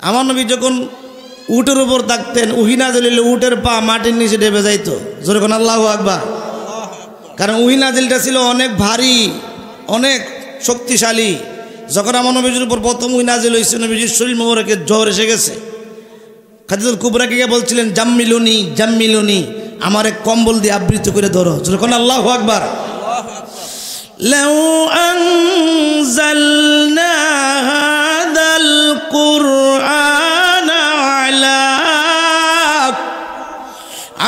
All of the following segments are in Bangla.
আমার নবী যখন উটের উপর থাকতেন উহি নাজিল হইলে উটের পা মাটির নিচে ডেবে যাইতো। জোরে কোন আল্লাহু আকবার। কারণ উহি নাজিলটা ছিল অনেক ভারী, অনেক শক্তিশালী। যখন আমার নবীর উপর প্রথম উহি নাজিল হয়েছে, নবীজির শরীর মোবারকে জ্বর এসে গেছে। খাদিজাতুল কুবরাকে গিয়ে বলছিলেন, জাম্মিলুনি জাম্মিলুনি, আমার এক কম্বল দিয়ে আবৃত করে ধরো। জোরে কোন আল্লাহু আকবার। লাউ আনজালনা হাদাল কুরআনা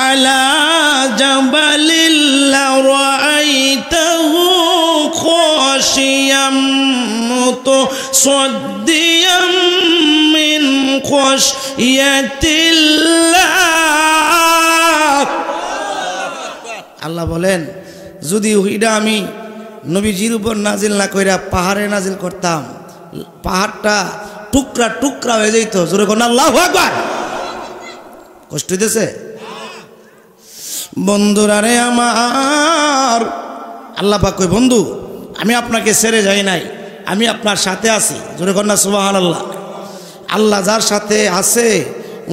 আলা জাবালিল লারাআইতাহু খাশিয়াম মুতাসাদ্দিয়াম মিন খাশিয়াতিল্লাহ। আল্লাহ বলেন, যদি ওইটা আমি নবীজির উপর নাজিল না কইরা পাহাড়ে নাজিল করতাম, পাহাড়টা টুকরা টুকরা হয়ে যেত। জোরে কোন আল্লাহু আকবার। কষ্ট হইতেছে বন্ধুরা রে আমার। আল্লাহ পাক কই, বন্ধু আমি আপনাকে ছেড়ে যাই নাই, আমি আপনার সাথে আছি। জোরে কোন না সুবহানাল্লাহ। আল্লাহ যার সাথে আছে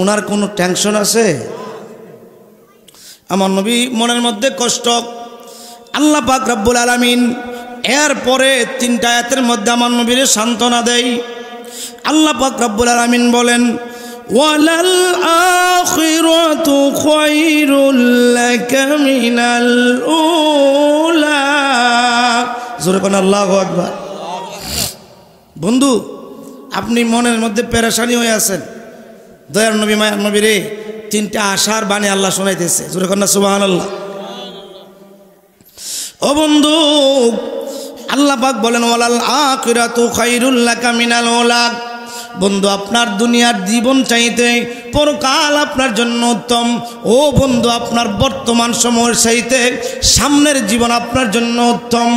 ওনার কোনো টেনশন আছে? আমার নবী মনের মধ্যে কষ্ট। আল্লাহ পাক রব্বুল আলামিন এরপরে 3টা আয়াতের মধ্যে আমার নবীর সান্ত্বনা দেয়। আল্লাহ পাক রব্বুল আলামিন বলেন, ওয়ালাল আখিরাতু খায়রুল লাকা মিনাল উলা। জোরে কোন আল্লাহু আকবার। বন্ধু আপনি মনের মধ্যে পেরেশানি হয়ে আছেন, দয়ার নবী মায়ার নবী রে 3টা আশার বাণী আল্লাহ শোনাইতেছে। জোরে কোন সুবহানাল্লাহ। ও বন্ধু, আল্লাহ পাক বলেন, ওয়ালাল আখিরাতু খায়রুল লাকা মিনাল উলা। বন্ধু আপনার দুনিয়ার জীবন চাইতে পরকাল আপনার জন্য উত্তম। ও বন্ধু আপনার বর্তমান সময়ের চাইতে সামনের জীবন আপনার জন্য উত্তম।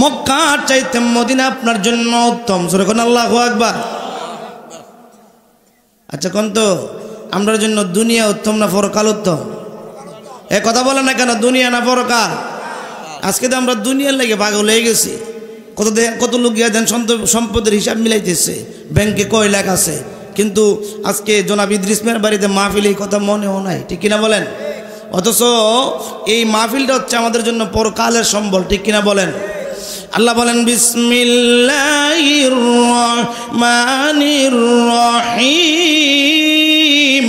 মক্কার চাইতে মদিনা আপনার জন্য উত্তম। জোরে কোন আল্লাহু আকবার। আচ্ছা কোন তো আমরার জন্য দুনিয়া উত্তম না পরকাল উত্তম? এ কথা বলে না কেন, দুনিয়া না পরকাল? আজকে তো আমরা দুনিয়ার লেগে পাগল হয়ে গেছি। কত লোক গিয়া দেন সম্পদের হিসাব মিলাইতেছে, ব্যাংকে কয় লাখ আছে, কিন্তু আজকে জনাব ইদ্রিস মিয়ার বাড়িতে মাহফিল, এই কথা মনেও নাই। ঠিক কিনা বলেন? অথচ এই মাহফিলটা হচ্ছে আমাদের জন্য পরকালের সম্বল। ঠিক কিনা বলেন? আল্লাহ বলেন, বিসমিল্লাহির রহমানির রহিম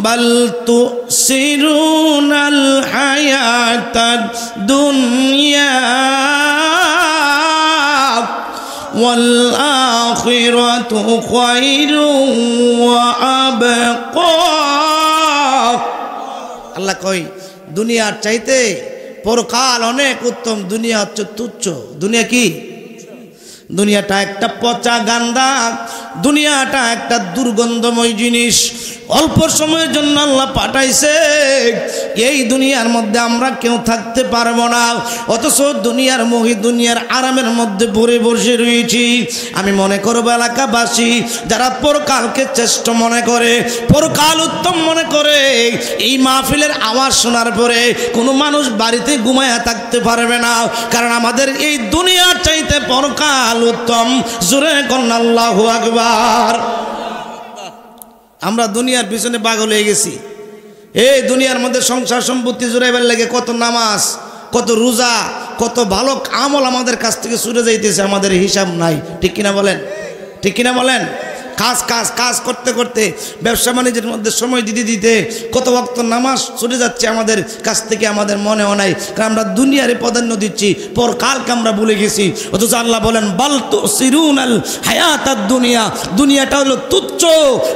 বাল তুসিরুনাল হায়াতাদ দুনিয়া ওয়াল আখিরাতু খায়রুন ওয়া আবকা। আল্লাহ কই দুনিয়ার চাইতে পরকাল অনেক উত্তম। দুনিয়া হচ্ছে তুচ্ছ। দুনিয়া কি? দুনিয়াটা একটা পচা গান্দা, দুনিয়াটা একটা দুর্গন্ধময় জিনিস। অল্প সময়ের জন্য আল্লাহ পাঠাইছে, এই দুনিয়ার মধ্যে আমরা কেউ থাকতে পারবো না। অথচ দুনিয়ার মোহে, দুনিয়ার আরামের মধ্যে ভরে বসে রয়েছি। আমি মনে করবো এলাকাবাসী যারা পরকালকে শ্রেষ্ঠ মনে করে, পরকাল উত্তম মনে করে, এই মাহফিলের আওয়াজ শোনার পরে কোনো মানুষ বাড়িতে ঘুমায়া থাকতে পারবে না। কারণ আমাদের এই দুনিয়ার চাইতে পরকাল উত্তম। জোরে কোন আল্লাহু আকবার। আমরা দুনিয়ার পিছনে পাগল হয়ে গেছি। এই দুনিয়ার মধ্যে সংসার সম্পত্তি জোরাইবার লাগে কত নামাজ, কত রোজা, কত ভালো আমল আমাদের কাছ থেকে ছুটে যাইতেছে, আমাদের হিসাব নাই। ঠিক কিনা বলেন? ঠিক কিনা বলেন? কাজ কাজ কাজ করতে করতে, ব্যবসা বাণিজ্যের মধ্যে সময় দিতে দিতে কত ওয়াক্ত নামাজ ছুটে যাচ্ছে আমাদের কাছ থেকে, আমাদের মনেও নাই। কারণ আমরা দুনিয়ারে প্রাধান্য দিচ্ছি, পরকালকে আমরা ভুলে গেছি। অথচ আল্লাহ বলেন, বাল তুসিরুনাল হায়াতাদ দুনিয়া। দুনিয়াটা হলো তুচ্ছ,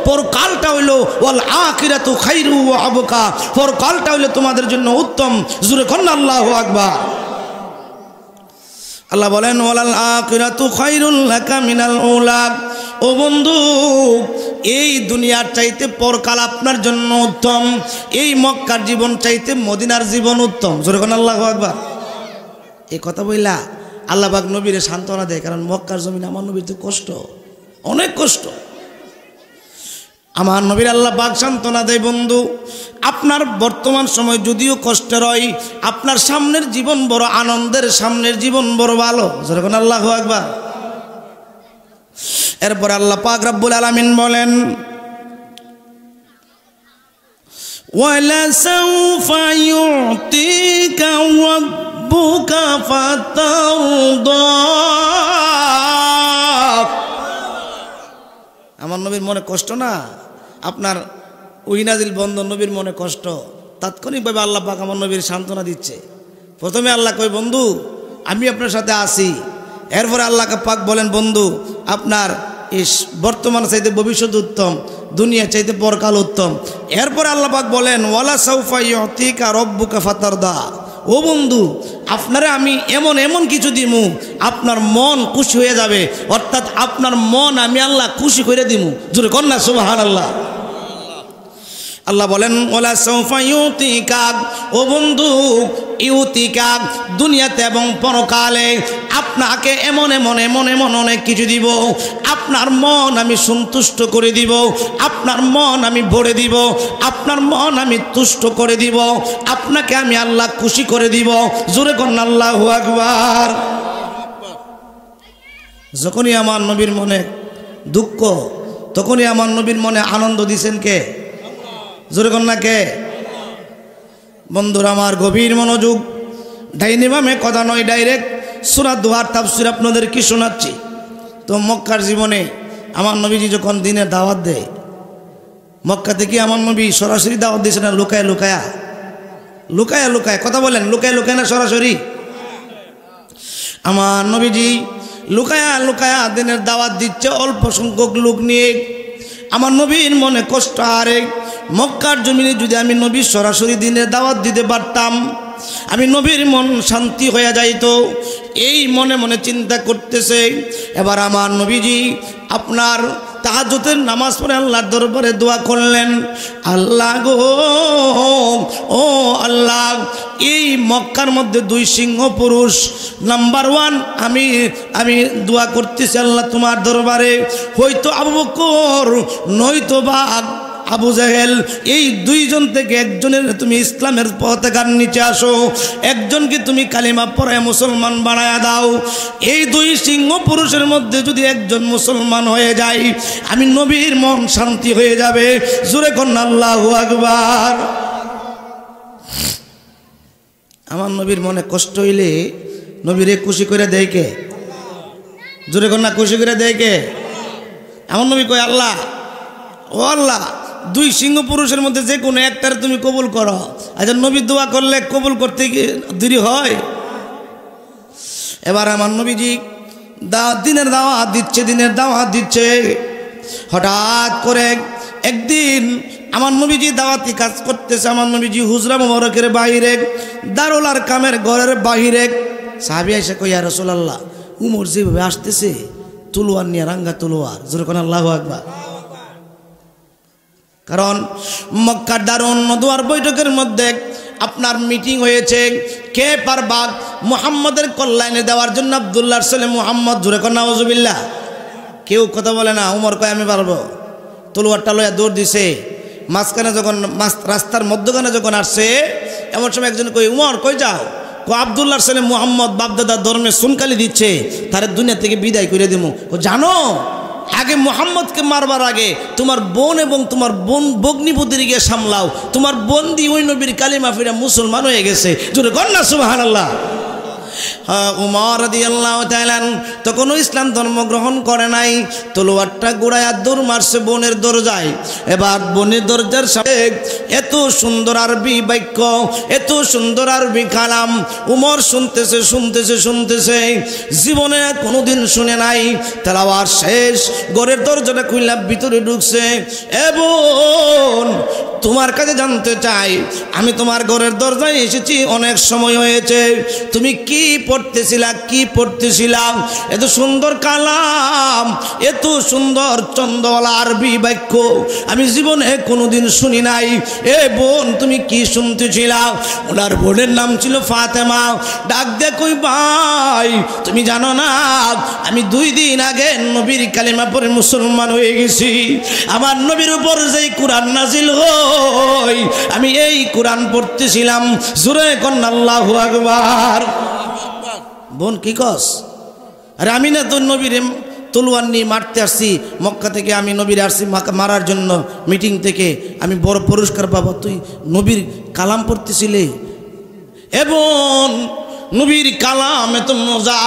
পরকালটা হইলো ওয়াল আখিরাতু খায়রু ওয়া আবকা। পরকালটা হইলো তোমাদের জন্য উত্তম। জোরে কোন আল্লাহু আকবার। আল্লাহ বলেন, ওয়ালাল আখিরাতু খায়রুল লাকা মিনাল উলা। ও বন্ধু, এই দুনিয়ার চাইতে পরকাল আপনার জন্য উত্তম। এই মক্কার জীবন চাইতে মদিনার জীবন উত্তম। জোরে কোন আল্লাহু আকবার। এই কথা বইলা আল্লাহ পাক নবীরে সান্ত্বনা দেয়। কারণ মক্কার জমিনে আমার নবীর তো কষ্ট, অনেক কষ্ট। আমার নবীর আল্লাহ পাক সান্ত্বনা দেয়, বন্ধু আপনার বর্তমান সময় যদিও কষ্টের হয়, আপনার সামনের জীবন বড় আনন্দের, সামনের জীবন বড় ভালো। জোরে কোন আল্লাহু আকবার। এরপর আল্লাহ পাক রব্বুল আলামিন বলেন ওয়ালাসাউফা ইউতিকা রাব্বুকা ফাতারদা। আমার নবীর মনে কষ্ট না, আপনার উইনাজিল বন্ধ, নবীর মনে কষ্ট, তাৎক্ষণিকভাবে আল্লাহ পাক আমার নবীর সান্ত্বনা দিচ্ছে। প্রথমে আল্লাহ কয় বন্ধু আমি আপনার সাথে আসি, এরপরে আল্লাহ পাক বলেন বন্ধু আপনার বর্তমান চাইতে ভবিষ্যৎ উত্তম, দুনিয়া চাইতে পরকাল উত্তম। এরপরে আল্লাহ পাক বলেন ওয়ালা সাউফা ইউতিকা রাব্বুকা ফাতারদা। ও বন্ধু আপনারে আমি এমন এমন কিছু দিমু আপনার মন খুশি হয়ে যাবে, অর্থাৎ আপনার মন আমি আল্লাহ খুশি করে দিমু। জোরে কর না সুবহানাল্লাহ। আল্লাহ বলেন ওয়ালা সাউফা ইউতিকা, ও বন্ধু ইউতিকা দুনিয়াতে এবং পরকালে আপনাকে এমন এমন এমন এমন অনেক কিছু দিব, আপনার মন আমি সন্তুষ্ট করে দিব, আপনার মন আমি ভরে দিব, আপনার মন আমি তুষ্ট করে দিব, আপনাকে আমি আল্লাহ খুশি করে দিব। জোরে কর না আল্লাহু আকবার। যখনই আমার নবীর মনে দুঃখ তখনই আমার নবীর মনে আনন্দ দিছেন কে? জোরে কর না কে? বন্ধুরা আমার গভীর মনোযোগ, ডাইনে বামে কথা নয়, ডাইরেক্ট সূরা দুহার তাফসীর আপনাদের কি শোনাচ্ছি। তো মক্কার জীবনে আমার নবীজি যখন দিনের দাওয়াত দেয়, মক্কা থেকে আমার নবী সরাসরি দাওয়াত দিয়েছে না লুকায়া লুকায়া? লুকায়া লুকায়, কথা বলেন, লুকায় লুকায় না সরাসরি? আমার নবীজি লুকায়া লুকায়া দিনের দাওয়াত দিচ্ছে অল্প সংখ্যক লোক নিয়ে। আমার নবীর মনে কষ্ট, আরে মক্কার জমিনে যদি আমি নবীর সরাসরি দিনের দাওয়াত দিতে পারতাম, আমি নবীর মন শান্তি হয়ে যাইতো, এই মনে মনে চিন্তা করতেছে। এবার আমার নবীজি আপনার তাহাজ্জুদের নামাজ পড়ে আল্লাহর দরবারে দোয়া করলেন, আল্লাহ গো ও আল্লাহ, এই মক্কার মধ্যে দুই সিংহ পুরুষ, নাম্বার ওয়ান আমি দোয়া করতেছি আল্লাহ তোমার দরবারে, হয়তো আবু বকর নয়তো বা আবু জাহেল, এই দুইজন থেকে একজনের তুমি ইসলামের পতাকার নিচে আসো, একজনকে তুমি কালিমা পড়ায় মুসলমান বানায়া দাও। এই দুই সিংহ পুরুষের মধ্যে যদি একজন মুসলমান হয়ে যায়, আমি নবীর মন শান্তি হয়ে যাবে। জোরে কর না আল্লাহু আকবার। আমার নবীর মনে কষ্ট হইলে নবীরে খুশি করে দেয় কে? জোরে কর না, খুশি করে দেয় কে? আমার নবী কয় আল্লাহ ও আল্লাহ, দুই সিংহ পুরুষের মধ্যে যে কোনো একটার তুমি কবুল করো। আচ্ছা নবী দোয়া করলে কবুল করতে দেরি হয়? এবার আমার নবীজি দিনের দাওয়াত দিচ্ছে, হঠাৎ করে একদিন আমার নবীজি দাওয়াতি কাজ করতেছে। আমার নবীজি হুজরা মুবারকের বাইরে, দারুল আরকামের ঘরের বাইরে সাহাবী এসে কই ইয়া রাসূলুল্লাহ, উমর যেভাবে আসতেছে তলোয়ার নিয়ে, রাঙ্গা তলোয়ার, জোরে কোন আল্লাহু আকবার। কারণ মক্কার দারুন নদওয়ার বৈঠকের মধ্যে আপনার মিটিং হয়েছে, কে পারবা মুহাম্মদের কল্যাণে দেওয়ার জন্য আব্দুল্লাহর ছেলে মুহাম্মদ, জোরে কোন নাউজুবিল্লাহ। কেউ কথা বলে না, উমর কয় আমি পারবো। তলোয়ারটা লইয়া দৌড় দিছে, মাঝখানে যখন রাস্তার মধ্যখানে যখন আসছে, এমন সময় একজন কই উমর কই যাও? কো আব্দুল্লাহর ছেলে মুহাম্মদ বাপদাদার ধর্মে সুনকালি দিচ্ছে, তার দুনিয়া থেকে বিদায় করে দেবো। ও জানো আগে মুহাম্মদকে মারবার আগে তোমার বোন এবং তোমার ভগ্নিপতির গিয়ে সামলাও, তোমার বন্দি ওই নবীর কালিমা ফিরা মুসলমান হয়ে গেছে। জোরে কর না সুবহানাল্লাহ। উমর রাদিয়াল্লাহু তাআলা তখনও ইসলাম ধর্ম গ্রহণ করে নাই, তলোয়ারটা গোড়ায় দৌড় মারছে বোনের দরজায়। এবার বোনের দরজার সামনে এত সুন্দর আরবি বাক্য, এত সুন্দর আরবি কালাম উমর শুনতেছে, জীবনে কোনোদিন শুনে নাই। তেলাওয়াত শেষ, ঘরের দরজাটা খুললা ভিতরে ঢুকছে। এ বোন, তোমার কাছে জানতে চাই, আমি তোমার ঘরের দরজায় এসেছি অনেক সময় হয়েছে, তুমি কি পড়তেছিলাম? এত সুন্দর কালাম, এত সুন্দর চন্দ্রওয়ালা আরবি বাক্য আমি জীবনে কোনোদিন শুনি নাই। এ বোন, তুমি কি শুনতেছিলাম? ওনার বোনের নাম ছিল ফাতেমা। ডাক দিয়ে কই ভাই, তুমি জানো না আমি 2 দিন আগে নবীর কালিমা পড়ে মুসলমান হয়ে গেছি। আমার নবীর উপর যেই কোরআন নাজিল হয়, আমি এই কোরআন পড়তেছিলাম। জোরে কর আল্লাহু আকবার। বোন কি কস? আরে আমি না তোর নবীর তলোয়ার নিয়ে মারতে আসছি, মক্কা থেকে আমি নবীর আসছি মারার জন্য, মিটিং থেকে আমি বড় পুরস্কার পাবো, তুই নবীর কালাম পড়তেছিলে। এবং নবীর কালাম এত মজা,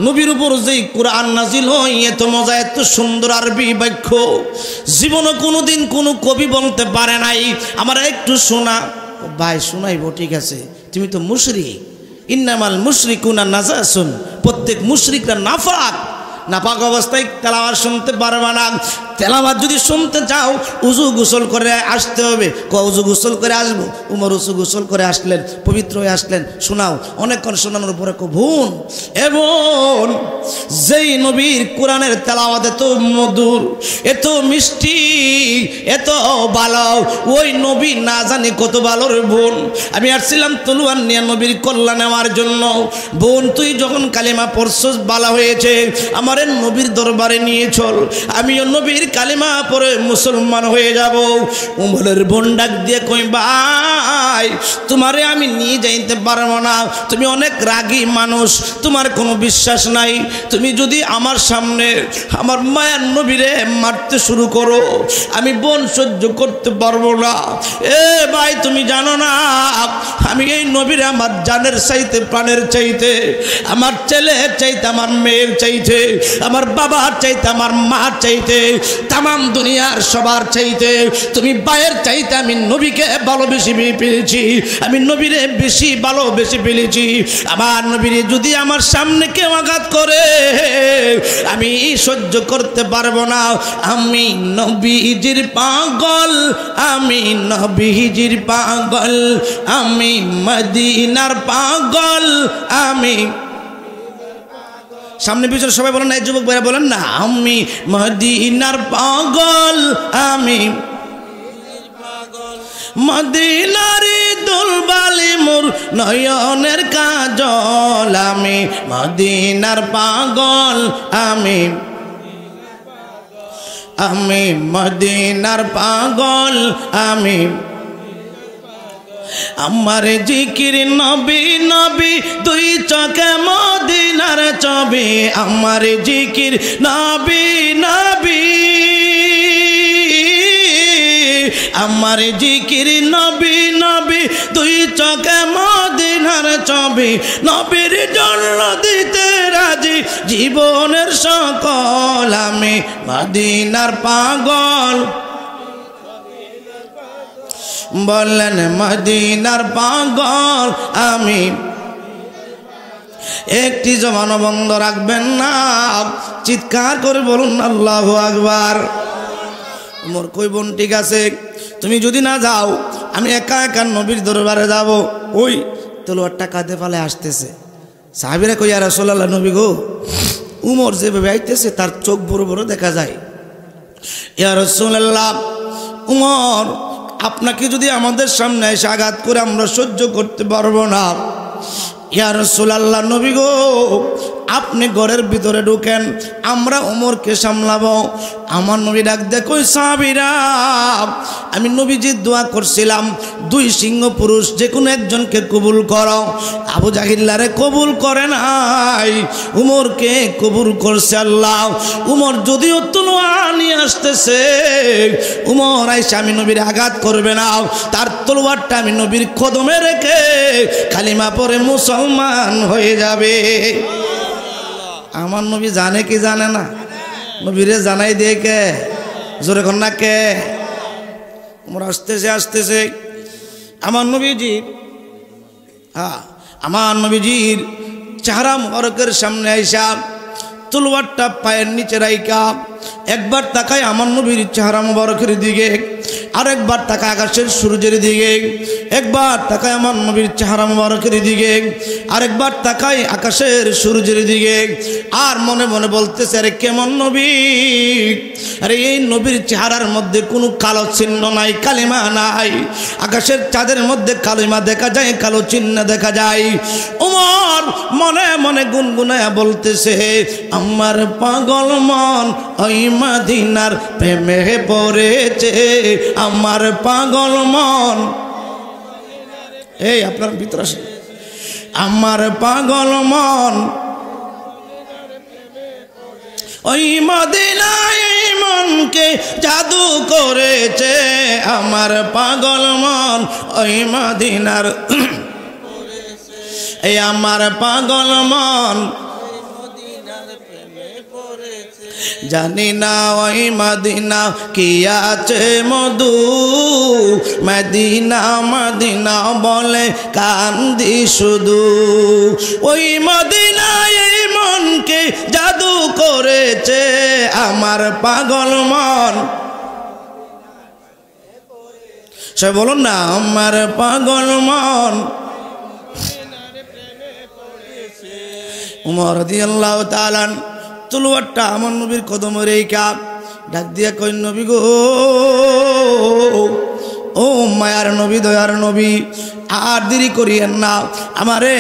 নবীর উপর যেই কোরআন নাজিল হয় এত মজা, এত সুন্দর আরবি বাক্য জীবনে কোনোদিন কোনো কবি বলতে পারে নাই। আমার একটু শোনা ভাই, শোনাইব, ঠিক আছে, তুমি তো মুশরিক, ইন্নামাল মুশরিকুনা নাজাসুন, প্রত্যেক মুশরিকরা নাফাক, নাপাক অবস্থায় তেলাওয়াত শুনতে পারবে না। তেলাওয়াত যদি শুনতে চাও উজু গোসল করে আসতে হবে। উজু গোসল করে আসবো, উমর উজু গোসল করে আসলেন, পবিত্র হয়ে আসলেন, শোনাও, অনেকক্ষণ শোনানোর পরে কবুন। এবং যেই নবীর কোরআনের তেলাওয়াত এত মধুর, এত মিষ্টি, এত ভালো, ওই নবী না জানি কত ভালোর বোন। আমি আসছিলাম তলোয়ার নিয়ে নবীর কল্যাণ নেওয়ার জন্য। বোন, তুই যখন কালিমা পড়ছস বালা হয়েছে, আমার নবীর দরবারে নিয়ে চল, আমিও নবীর কালিমা পড়ে মুসলমান হয়ে যাব। উমরের বোন ডাক দিয়ে কই, ভাই তোমারে আমি নিয়ে যাইতে পারবো না, তুমি অনেক রাগী মানুষ, তোমার কোনো বিশ্বাস নাই, তুমি যদি আমার সামনে আমার মায়ের নবীরে মারতে শুরু করো, আমি বোন সহ্য করতে পারবো না। এ ভাই, তুমি জানো না আমি এই নবীরে আমার জানের চাইতে, প্রাণের চাইতে, আমার ছেলের চাইতে, আমার মেয়ের চাইতে, আমার বাবার চাইতে, আমার মার চাইতে, তামাম দুনিয়ার সবার চাইতে, তুমি ভাইয়ের চাইতে আমি নবীকে ভালোবেসে পেয়েছি, আমি নবীরে বেশি ভালোবেসে পেয়েছি। আমার নবীরে যদি আমার সামনে কেউ আঘাত করে আমি সহ্য করতে পারবো না। আমি নবীজির পাগল, আমি নবীজির পাগল, আমি মদিনার পাগল, আমি সামনে পিছনে সবাই বলেন না, যুবক ভাইরা বলেন না, আমি মদিনার পাগল, আমি মদিনারি দুলবালি মোর নয়নের কাজল, আমি মদিনার পাগল, আমি মদিনার পাগল, আমি আমার জিকির নবী নবী, দুই চোখে মদিনার ছবি, আমার জিকির নবী নবী, আমার জিকির নবী নবী, দুই চোখে মদিনার ছবি, নবীর জন্য দিতে রাজি জীবনের সকল, আমি মদিনার পাগল। বললেন মদিনার পাগল আমি। একটি জবান বন্ধ রাখবেন না, চিৎকার করে বলুন আল্লাহু আকবার। মোর কই বোন, ঠিক আছে, তুমি যদি না যাও আমি একা একা নবীর দরবারে যাব। ওই তলোয়ারটা কাঁধে ফালে আসতেছে, সাহাবীরা কই, ইয়া রাসূলুল্লাহ, নবী গো, উমর যেভাবে আইতেছে তার চোখ বড় বড় দেখা যায়। ইয়া রাসূলুল্লাহ, উমর আপনাকে যদি আমাদের সামনে এসে আঘাত করে আমরা সহ্য করতে পারবো না। ইয়া রাসূলুল্লাহ, নবী গো, আপনি ঘরের ভিতরে ঢুকেন, আমরা ওমরকে সামলাবো। আমার নবী ডাক দেখো, সাহাবীরা, আমি নবীজি দোয়া করছিলাম, দুই সিংহ পুরুষ যে কোনো একজনকে কবুল করো। আবু জাহিল্লারে কবুল করে নাই, উমরকে কবুল করছে আল্লাহ। উমর যদিও তলোয়ার নিয়ে আসতেছে, উমর আইসা আমি নবীর আঘাত করবে না, তার তলোয়ারটা আমি নবীর কদমে রেখে কালিমা পড়ে মুসলমান হয়ে যাবে। আমার নবী জানে কি জানে না? নবীরে জানাই দিয়ে কে? জোরে কর না কে? উমর আসতেছে আসতেছে, আমার নবীজি, আমার নবীজির চেহারা মুবারকের সামনে আইসা তলোয়ারটা পায়ের নিচে রাইকা একবার তাকায় আমার নবীর চেহারা মুবারকের দিকে, আরেকবার তাকায় আকাশের সূর্যের দিকে, একবার তাকায় আমার নবীর চেহারা মুবারকের দিকে, আরেকবার তাকায় আকাশের সূর্যের দিকে, আর মনে মনে বলতেছে, আরে কেমন নবী, আরে এই নবীর চেহারার মধ্যে কোনো কালো চিহ্ন নাই, কালিমা নাই। আকাশের চাঁদের মধ্যে কালিমা দেখা যায়, কালো চিহ্ন দেখা যায়। ওমর মনে মনে গুনগুনায়া বলতেছে, আমার পাগল মন ওই মদিনার প্রেমে পড়েছে, আমার পাগল মন। এই আপনার ভিতরে আসে, আমার পাগল মন ওই মদিনায় মনকে জাদু করেছে আমার পাগল মন ওই মদিনার এই আমার পাগল মন জানি না ওই মদিনা কি আছে মধু মদিনা মদিনা বলে কান্দি শুধু ওই মদিনায় মনকে জাদু করেছে আমার পাগল মন সে বলুন না আমার পাগল মন উমর রাদিয়াল্লাহু তাআলা তলোয়ারটা আমার নবীর কদমে রেখা ডাক দিয়া কই নবী গো ও মায়ার নবী দয়ার নবী আর দেরি করিয়েন না আমারে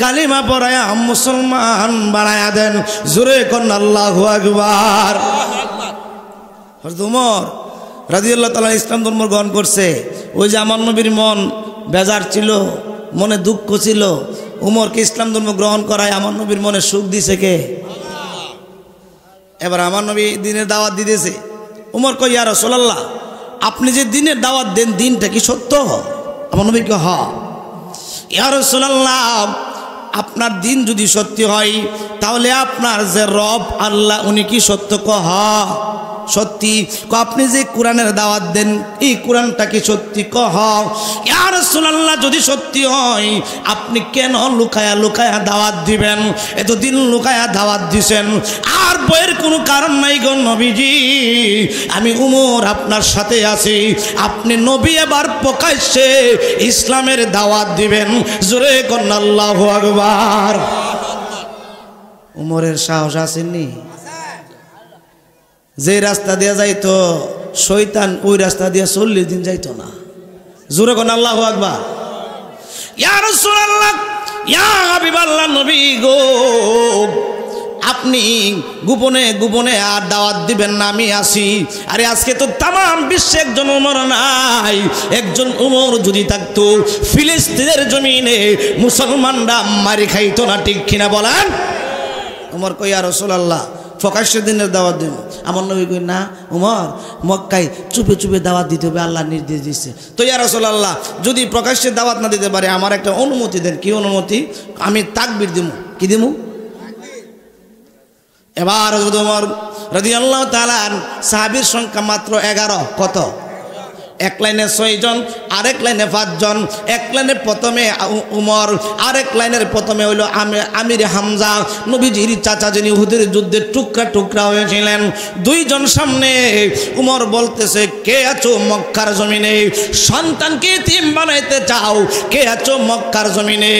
কালিমা পড়ায়া মুসলমান বানায়া দেন জোরে কোন আল্লাহু আকবার। হযরত উমর রাদিয়াল্লাহু তাআলা ইসলাম ধর্ম গ্রহণ করছে। ওই যে আমার নবীর মন বেজার ছিল মনে দুঃখ ছিল উমরকে ইসলাম ধর্ম গ্রহণ করায় আমার নবীর মনে সুখ দিছে কে? এবার আমার নবী দিনের দাওয়াত দিতেছে উমর কই ইয়া রাসূলুল্লাহ আপনি যে দিনের দাওয়াত দেন দিনটা কি সত্য? আমার নবী কই হ্যাঁ। ইয়া রাসূলুল্লাহ আপনার দিন যদি সত্যি হয় তাহলে আপনার যে রব আল্লাহ উনি কি সত্য? কহ সত্যি। আপনি যে কোরআনের দাওয়াত দেন এই কোরআনটা কি সত্যি? কহ। ইয়া রাসূলুল্লাহ যদি সত্যি হয় আপনি কেন লুকায়া লুকায়া দাওয়াত দিবেন? এতদিন লুকায়া দাওয়াত দিছেন আর বইয়ের কোনো কারণ নাই গো নবীজি। আমি উমর আপনার সাথে আছি আপনি নবী এবার প্রকাশ্যে ইসলামের দাওয়াত দিবেন জোরে কোন আল্লাহু আকবার। উমরের সাহস আসেনি? যে রাস্তা দিয়ে যাইতো শয়তান ওই রাস্তা দিয়ে 40 দিন যাইতো না জোরে কোন আল্লাহু আকবার। ইয়া রাসূলুল্লাহ ইয়া হাবিবাল্লাহ নবী গো আপনি গোপনে গোপনে আর দাওয়াত দিবেন না আমি আসি। আরে আজকে তো তাম বিশ্বে একজন উমর নাই। একজন উমর যদি থাকতো ফিলিস্তিনের জমিনে মুসলমানরা মারি খাইতো না ঠিক কিনা বলেন? উমর কই ইয়া রাসূলুল্লাহ প্রকাশ্যে দিনের দাওয়াত দেব। আমার নবী কই না উমর মক্কায় চুপে চুপে দাওয়াত দিতে হবে আল্লাহ নির্দেশ দিচ্ছে। তো ইয়া রাসূলুল্লাহ যদি প্রকাশ্যে দাওয়াত না দিতে পারে আমার একটা অনুমতি দেন। কি অনুমতি? আমি তাকবীর দিব। কি দিব? এবার উমর রাদিয়াল্লাহু তাআলা সাহাবীর সংখ্যা মাত্র 11। কত? এক লাইনে 6 জন আরেক লাইনে 5 জন। এক লাইনে প্রথমে উমর আরেক লাইনের প্রথমে হইল আমির হামজা নবীজির চাচা যিনি উহুদের যুদ্ধে টুকরা টুকরা হয়েছিলেন। 2 জন সামনে উমর বলতেছে কে আছো মক্কার জমিনে সন্তানকে এতিম বানাইতে চাও? কে আছো মক্কার জমিনে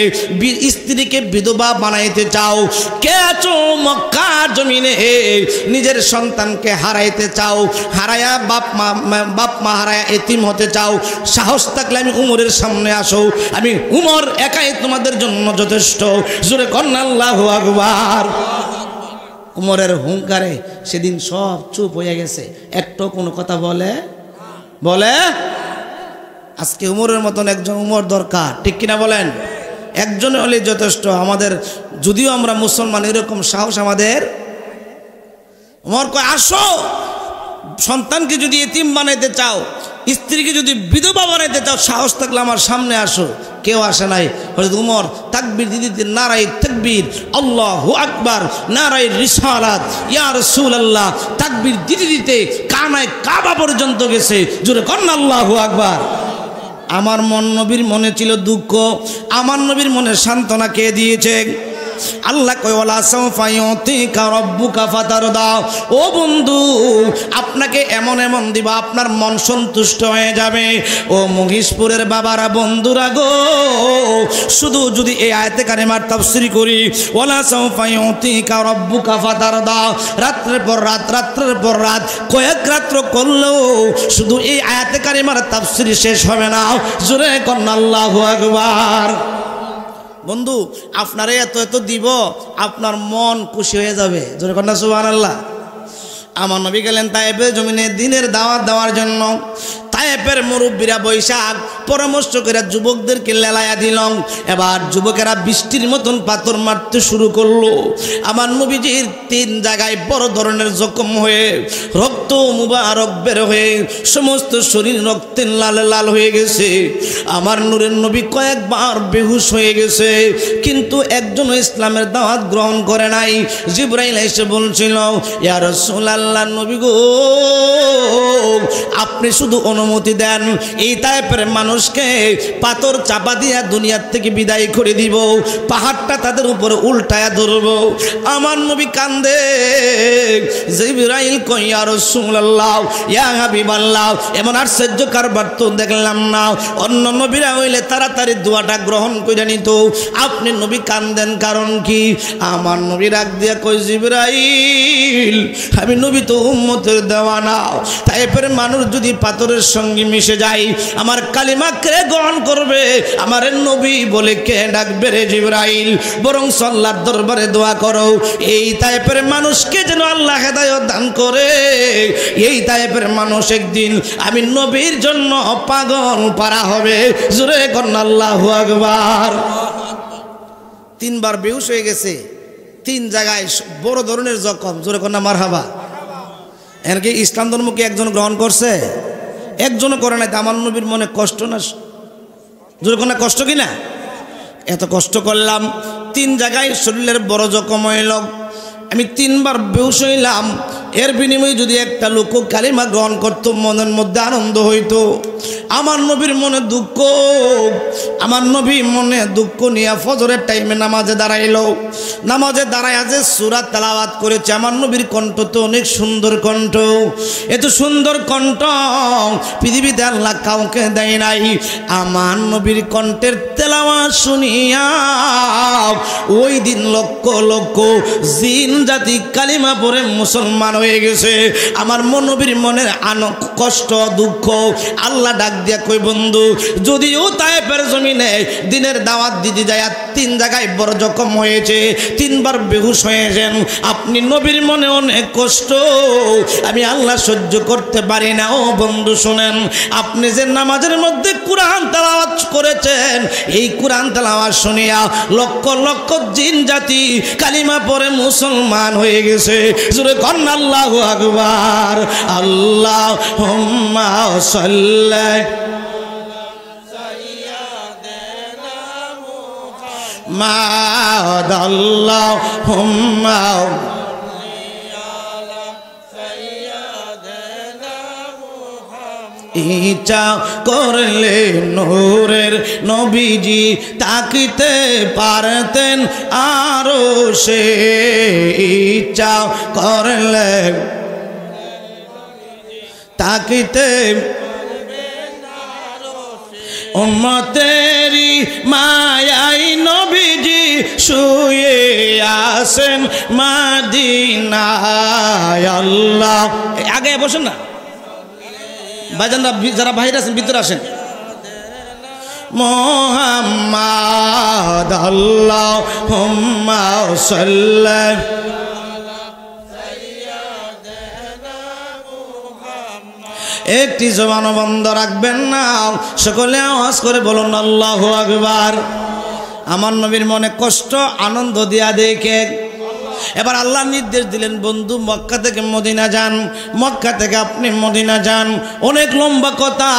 স্ত্রীকে বিধবা বানাইতে চাও? কে আছো মক্কার জমিনে নিজের সন্তানকে হারাইতে চাও? হারায়া বাপ মা হারায়া এতিম হতে চাও? সাহস থাকলে আমি উমরের সামনে আসো। আমি উমর একাই তোমাদের জন্য যথেষ্ট জোরে কোন আল্লাহু আকবার। উমরের হুঙ্কারে সেদিন সব চুপ হয়ে গেছে একটু কোনো কথা বলে আজকে উমরের মতন একজন উমর দরকার ঠিক কিনা বলেন? একজন হলে যথেষ্ট আমাদের। যদিও আমরা মুসলমান এরকম সাহস আমাদের। উমর কয় আসো সন্তানকে যদি এতিম বানাইতে চাও স্ত্রীকে যদি বিধবা বানাইতে চাও সাহস থাকলে আমার সামনে আসো। কেউ আসে নাই। হযরত উমর তাকবীর দিতে নারায়ে তাকবীর আল্লাহু আকবার নারায়ে রিসালাত ইয়া রাসূলুল্লাহ তাকবীর দিতে দিতে কানায় কাবা পর্যন্ত গেছে জোরে কোন আল্লাহু আকবার। আমার নবীর মনে ছিল দুঃখ আমার নবীর মনে সান্ত্বনা কে দিয়েছে? আল্লাহ কয় ওয়ালা সাওফা ইউতিকা রাব্বুকা ফাতারদা। ও বন্ধু আপনাকে এমন এমন দিবা আপনার মন সন্তুষ্ট হয়ে যাবে। ও মহিষপুরের বাবারা বন্ধুরা গো শুধু যদি এই আয়াতে কারিমার তাফসীর করি ওয়ালা সাওফা ইউতিকা রাব্বুকা ফাতারদা রাত্রের পর রাত কয়েক রাত্র করলেও শুধু এই আয়াতে কারিমার তাফসীর শেষ হবে না জোরে কোন আল্লাহু আকবার। বন্ধু আপনারে এত এত দিব আপনার মন খুশি হয়ে যাবে জোরে কন্যা সুবহানাল্লাহ। আমার নবী গেলেন তায়েফের জমিনে দিনের দাওয়াত দেওয়ার জন্য। তায়েফের মুরব্বীরা বৈশাখ পরামর্শ করে যুবকদেরকে লেলায়া দিল। এবার যুবকেরা বৃষ্টির মতন পাথর মারতে শুরু করলো। আমার নবীজির 3 জায়গায় বড় ধরনের জখম হয়ে রক্ত মুবারক বের হয়ে সমস্ত শরীর রক্তে লাল লাল হয়ে গেছে। আমার নূরের নবী কয়েকবার বেহুশ হয়ে গেছে, কিন্তু একজনও ইসলামের দাওয়াত গ্রহণ করে নাই। জিবরাইল এসে বলছিল, ইয়া রাসূলুল্লাহ, নবী গো, আপনি শুধু অনুমতি দেন, এই তায়েফের মানুষকে পাথর চাপা দিয়া দুনিয়ার থেকে বিদায় করে দিব, পাহাড়টা তাদের উপরে উল্টায়া ধরব। আমার নবী কান্দে। জিবরাইল কই, ইয়া রাসূলুল্লাহ, ইয়া হাবিবাল্লাহ, এমন আশ্চর্য কারবার তো দেখলাম না। অন্য নবীরা হইলে তাড়াতাড়ি দোয়াটা গ্রহণ করে নিত, আপনি নবী কান্দেন কারণ কি? আমার নবী রাগ দিয়া কই, জিবরাইল, আমি নবী তো উম্মতের দেওয়ানা, তায়েফের মানুষ যদি পাথরের সঙ্গে মিশে যায় আমার কালিমা কে গ্রহণ করবে? আমার নবী বলে কে ডাকবে রে জিবরাইল? বরং আল্লাহর দরবারে দোয়া করো, এই তায়েফের মানুষকে যেন আল্লাহ হেদায়েত দান করে। এই তায়েফের মানুষ একদিন আমি নবীর জন্য পাগল পারা হবে। জোরে করেন আল্লাহু আকবার। 3 বার বেহুশ হয়ে গেছে, 3 জায়গায় বড় ধরনের জখম। জোরে করেন মারহাবা। এরকে ইসলাম ধর্ম কি একজন গ্রহণ করছে? একজনও করে নাই। আমার নবীর মনে কষ্ট না? জোরে করেন কষ্ট কিনা? এত কষ্ট করলাম, 3 জায়গায় শরীরের বড় জখম হইল, আমি 3 বার বেহুশ হইলাম। এর বিনিময়ে যদি একটা লোক কালিমা গ্রহণ করত, মনের মধ্যে আনন্দ হইতো। আমার নবীর মনে দুঃখ, আমার নবী মনে দুঃখ নিয়ে ফজরের টাইমে নামাজে দাঁড়াইল। নামাজে দাঁড়ায় যে সূরা তেলাওয়াত করেছে। আমার নবীর কণ্ঠ তো অনেক সুন্দর কণ্ঠ, এত সুন্দর কণ্ঠ পৃথিবীতে আল্লাহ কাউকে দেয় নাই। আমার নবীর কণ্ঠের তেলাওয়াত শুনিয়া ওই দিন লক্ষ লক্ষ জিন জাতি কালিমা পড়ে মুসলমান হয়ে গেছে। আমার নবীর মনের কষ্ট দুঃখ আল্লাহ ডাক দিয়া কই, বন্ধু, যদিও তায়েফের জমিনে দিনের দাওয়াত দিতে যায় 3 জায়গায় বড় জখম হয়েছে, 3 বার বেহুশ হয়েছেন, আপনি নবীর মনে অনেক কষ্ট, আমি আল্লাহ সহ্য করতে পারি না। ও বন্ধু শুনেন, আপনি যে নামাজের মধ্যে কোরআন তেলাওয়াত করেছেন, এই কোরআন তেলাওয়াত শুনিয়া লক্ষ লক্ষ জিন জাতি কালিমা পড়ে মুসলমান হয়ে গেছে। জোরে করেন আল্লাহু আকবার। আল্লাহুম্মা সাল্লি মুহাম্মাদ, আল্লাহুম্মা ইচ্ছা করলে নূরের নবীজি তাকিতে পারতেন আরো সে, ইচ্ছা করলে তাকিতে উম্মতেরি মায়াই নবীজি শুয়ে আসেন মদিনায়। আল্লাহ, আগে বসেন না ভাইজানরা, যারা বাইরে আছেন ভিতরে আসেন। মুহাম্মাদ, আল্লাহুম্মা সাল্লি, একটি জবান বন্ধ রাখবেন না, সকলে আওয়াজ করে বলুন আল্লাহু আকবার। আমার নবীর মনে কষ্ট আনন্দ দিয়া দেখে এবার আল্লাহ নির্দেশ দিলেন, বন্ধু মক্কা থেকে মদিনা যান, মক্কা থেকে আপনি মদিনা যান। অনেক লম্বা কথা।